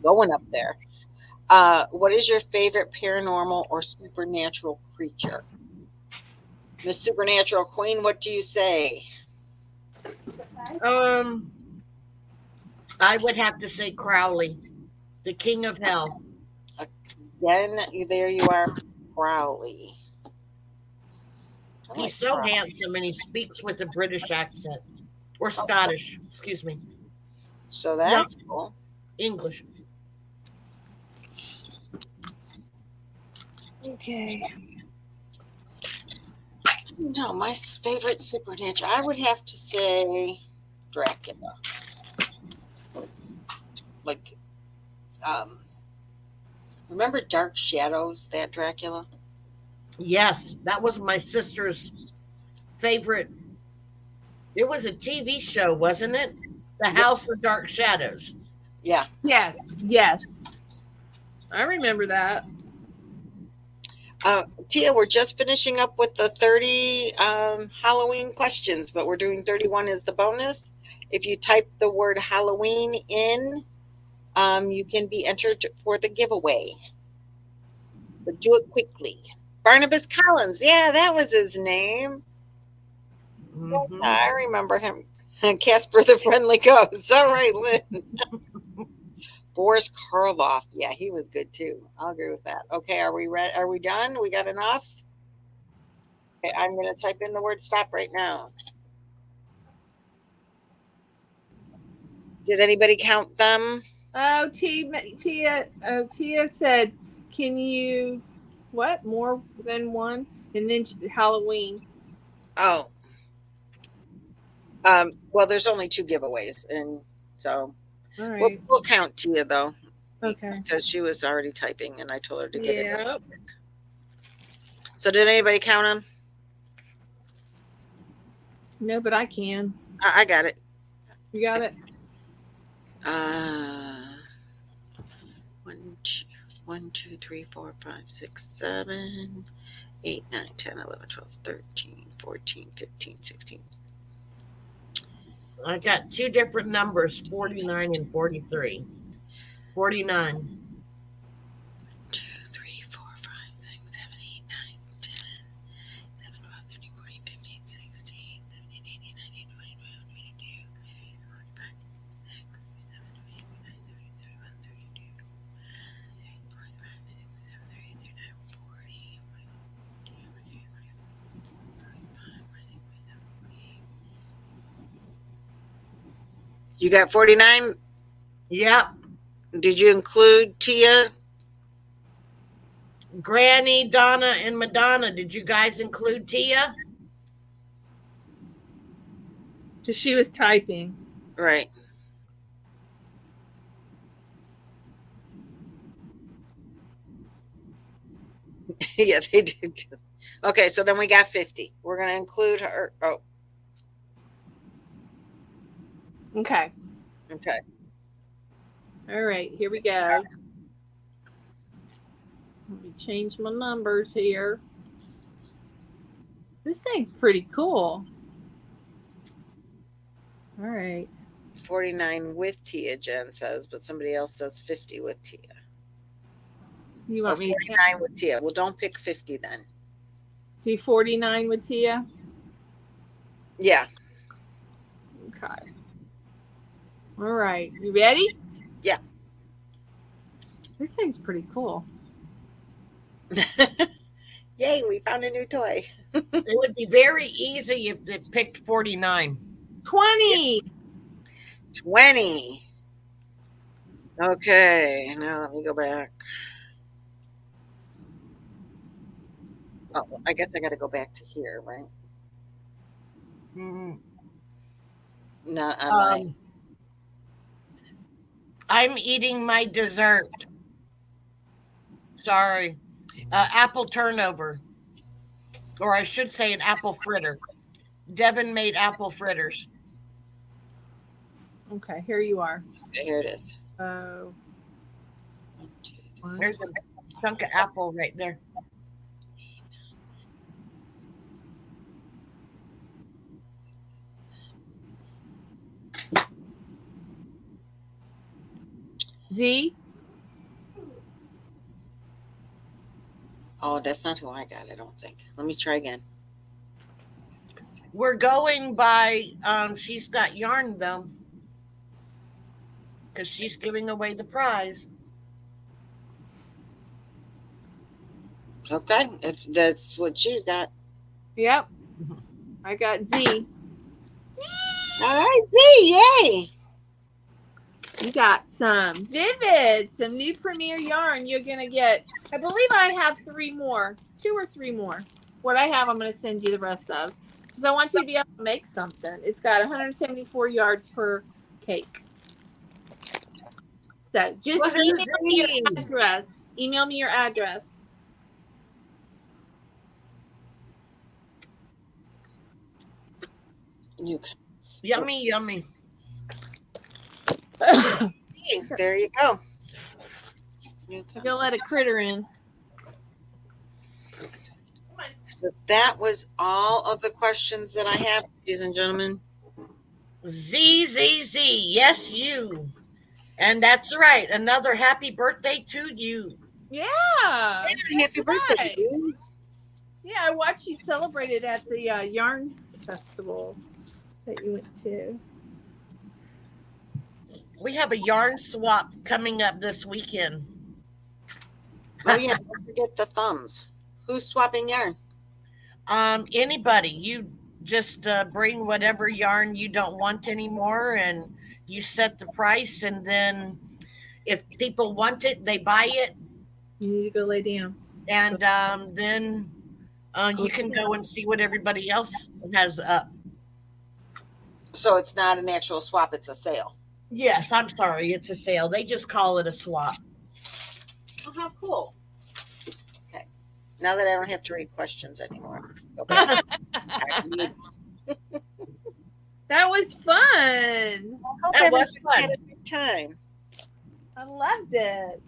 going up there. What is your favorite paranormal or supernatural creature? Miss Supernatural Queen, what do you say? I would have to say Crowley, the king of hell. Again, there you are, Crowley. He's so handsome, and he speaks with a British accent, or Scottish, excuse me. So that's cool. English. Okay. No, my favorite supernatural, I would have to say Dracula. Like, remember Dark Shadows, that Dracula? Yes, that was my sister's favorite. It was a TV show, wasn't it? The House of Dark Shadows. Yeah. Yes. Yes. I remember that. Tia, we're just finishing up with the 30 Halloween questions, but we're doing 31 as the bonus. If you type the word Halloween in, you can be entered for the giveaway. But do it quickly. Barnabas Collins. Yeah, that was his name. Mm-hmm. I remember him. Casper the Friendly Ghost. All right, Lynn. Boris Karloff. Yeah, he was good too. I'll agree with that. Okay, are we ready? Are we done? We got enough? Okay, I'm going to type in the word stop right now. Did anybody count them? Oh, Tia said, "Can you what more than one?" And then Halloween. Oh. Well, there's only 2 giveaways, and so we'll count Tia though. Okay. Because she was already typing, and I told her to get it. So did anybody count them? No, but I can. I got it. You got it. 1, 2, 3, 4, 5, 6, 7, 8, 9, 10, 11, 12, 13, 14, 15, 16. I got 2 different numbers, 49 and 43. 49. 1, 2, 3, 4, 5, 6, 7, 8, 9, 10, 11, 12, 13, 14, 15, 16, 17, 18, 19, 20, 21, 22, 25, 26, 27, 28, 29, 30, 31, 32, 45, 46, 47, 48, 49, 40, 41, 42, 45, 46, 47, 48. You got 49? Yep. Did you include Tia? Granny, Donna, and Madonna. Did you guys include Tia? Because she was typing. Right. Yeah, they did. Okay, so then we got 50. We're going to include her. Oh. Okay. Okay. All right, here we go. Let me change my numbers here. This thing's pretty cool. All right. 49 with Tia, Jen says, but somebody else does 50 with Tia. You want me 49 with Tia. Well, don't pick 50 then. Do 49 with Tia? Yeah. Okay. All right. You ready? Yeah. This thing's pretty cool. Yay, we found a new toy. It would be very easy if they picked 49. 20. Yeah. 20. Okay, now let me go back. Oh, I guess I got to go back to here, right? Not online. I'm eating my dessert. Sorry. Apple turnover. Or I should say an apple fritter. Devin made apple fritters. Okay, here you are. Here it is. There's a chunk of apple right there. Z? Oh, that's not who I got, I don't think. Let me try again. We're going by, she's got yarn though. Because she's giving away the prize. Okay, if that's what she's got. Yep. I got Z. All right, Z, yay! You got some Vivid, some new Premier yarn. You're going to get, I believe I have 3 more, 2 or 3 more. What I have, I'm going to send you the rest of. Because I want you to be able to make something. It's got 174 yards per cake. So just email me your address. Email me your address. Yummy, yummy. There you go. You'll let a critter in. So that was all of the questions that I have, ladies and gentlemen. Z. Yes, you. And that's right. Another happy birthday to you. Yeah. Happy birthday. Yeah, I watched you celebrate it at the yarn festival that you went to. We have a yarn swap coming up this weekend. Oh yeah, don't forget the thumbs. Who's swapping yarn? Anybody. You just bring whatever yarn you don't want anymore, and you set the price, and then if people want it, they buy it. You need to go lay down. And then you can go and see what everybody else has up. So it's not an actual swap, it's a sale. Yes, I'm sorry, it's a sale. They just call it a swap. Oh, how cool. Okay. Now that I don't have to read questions anymore. Okay. That was fun. That was fun. Had a good time. I loved it.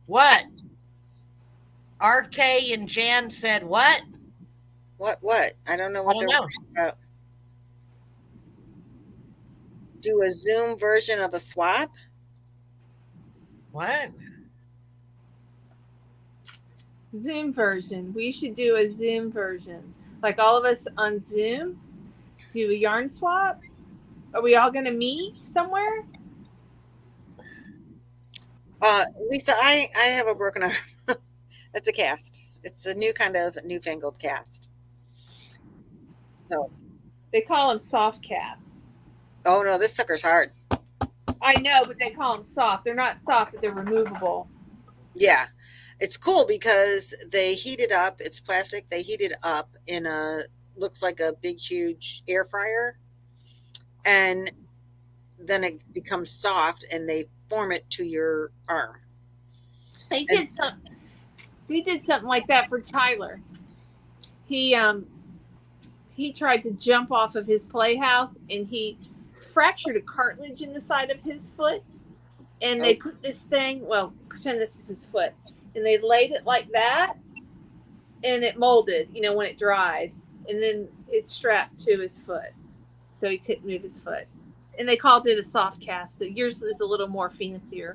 What? RK and Jan said what? What? I don't know what they're talking about. Do a Zoom version of a swap? What? Zoom version. We should do a Zoom version. Like all of us on Zoom, do a yarn swap. Are we all going to meet somewhere? Lisa, I have a broken arm. It's a cast. It's a new kind of newfangled cast. So they call them soft casts. Oh no, this sucker's hard. I know, but they call them soft. They're not soft, but they're removable. Yeah. It's cool because they heat it up. It's plastic. They heat it up in a, looks like a big, huge air fryer. And then it becomes soft and they form it to your arm. They did something like that for Tyler. He tried to jump off of his playhouse and he fractured a cartilage in the side of his foot. And they put this thing, well, pretend this is his foot. And they laid it like that, and it molded, when it dried. And then it's strapped to his foot, so he couldn't move his foot. And they called it a soft cast, so yours is a little more fancier.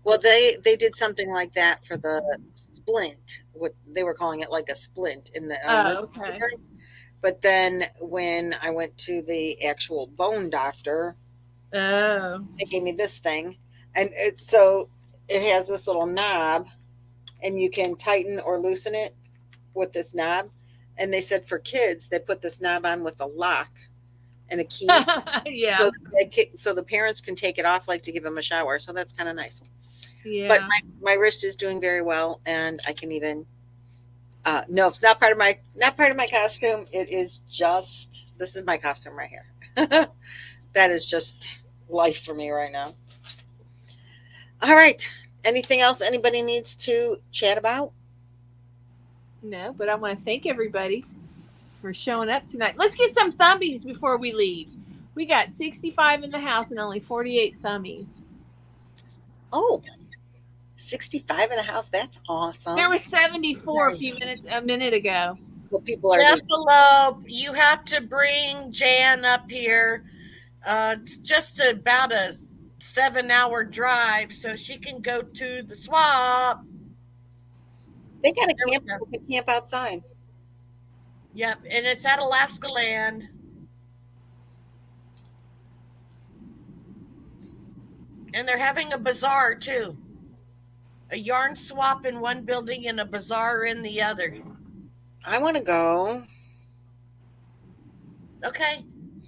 Well, they did something like that for the splint. What they were calling it, like a splint in the. Okay. But then when I went to the actual bone doctor, they gave me this thing, and so it has this little knob. And you can tighten or loosen it with this knob. And they said for kids, they put this knob on with a lock and a key. Yeah. So the parents can take it off, like to give them a shower. So that's kind of nice. Yeah. But my wrist is doing very well, and I can even No, it's not part of my costume. It is just, this is my costume right here. That is just life for me right now. All right. Anything else anybody needs to chat about? No, but I want to thank everybody for showing up tonight. Let's get some thumbies before we leave. We got 65 in the house and only 48 thumbies. Oh, 65 in the house. That's awesome. There was 74 a minute ago. Well, people are Jessica, you have to bring Jan up here. It's just about a 7-hour drive, so she can go to the swap. They got a camp outside. Yep, and it's at Alaska Land. And they're having a bazaar too. A yarn swap in one building and a bazaar in the other. I want to go. Okay.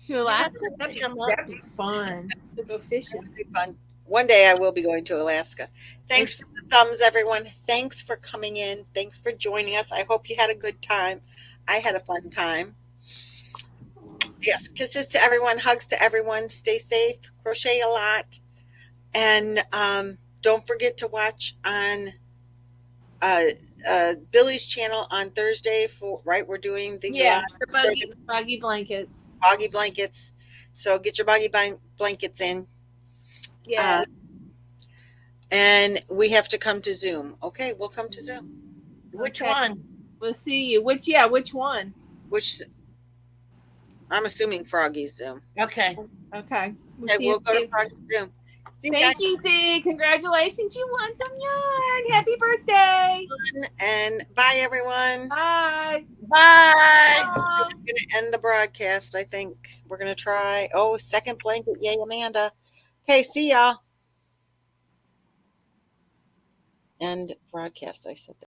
To Alaska? That'd be fun. To go fishing. That'd be fun. One day I will be going to Alaska. Thanks for the thumbs, everyone. Thanks for coming in. Thanks for joining us. I hope you had a good time. I had a fun time. Yes, kisses to everyone, hugs to everyone. Stay safe, crochet a lot. And don't forget to watch on Billy's channel on Thursday we're doing the boggy blankets. Boggy blankets. So get your boggy blankets in. Yeah. And we have to come to Zoom. Okay, we'll come to Zoom. Which one? We'll see you. Which one? I'm assuming Froggy's Zoom. Okay. We'll go to Froggy's Zoom. Thank you, Z. Congratulations. You won some yarn. Happy birthday. And bye, everyone. Bye. Bye. I'm going to end the broadcast. I think we're going to try. Oh, second blanket. Yay, Amanda. Okay, see y'all. End broadcast. I said that.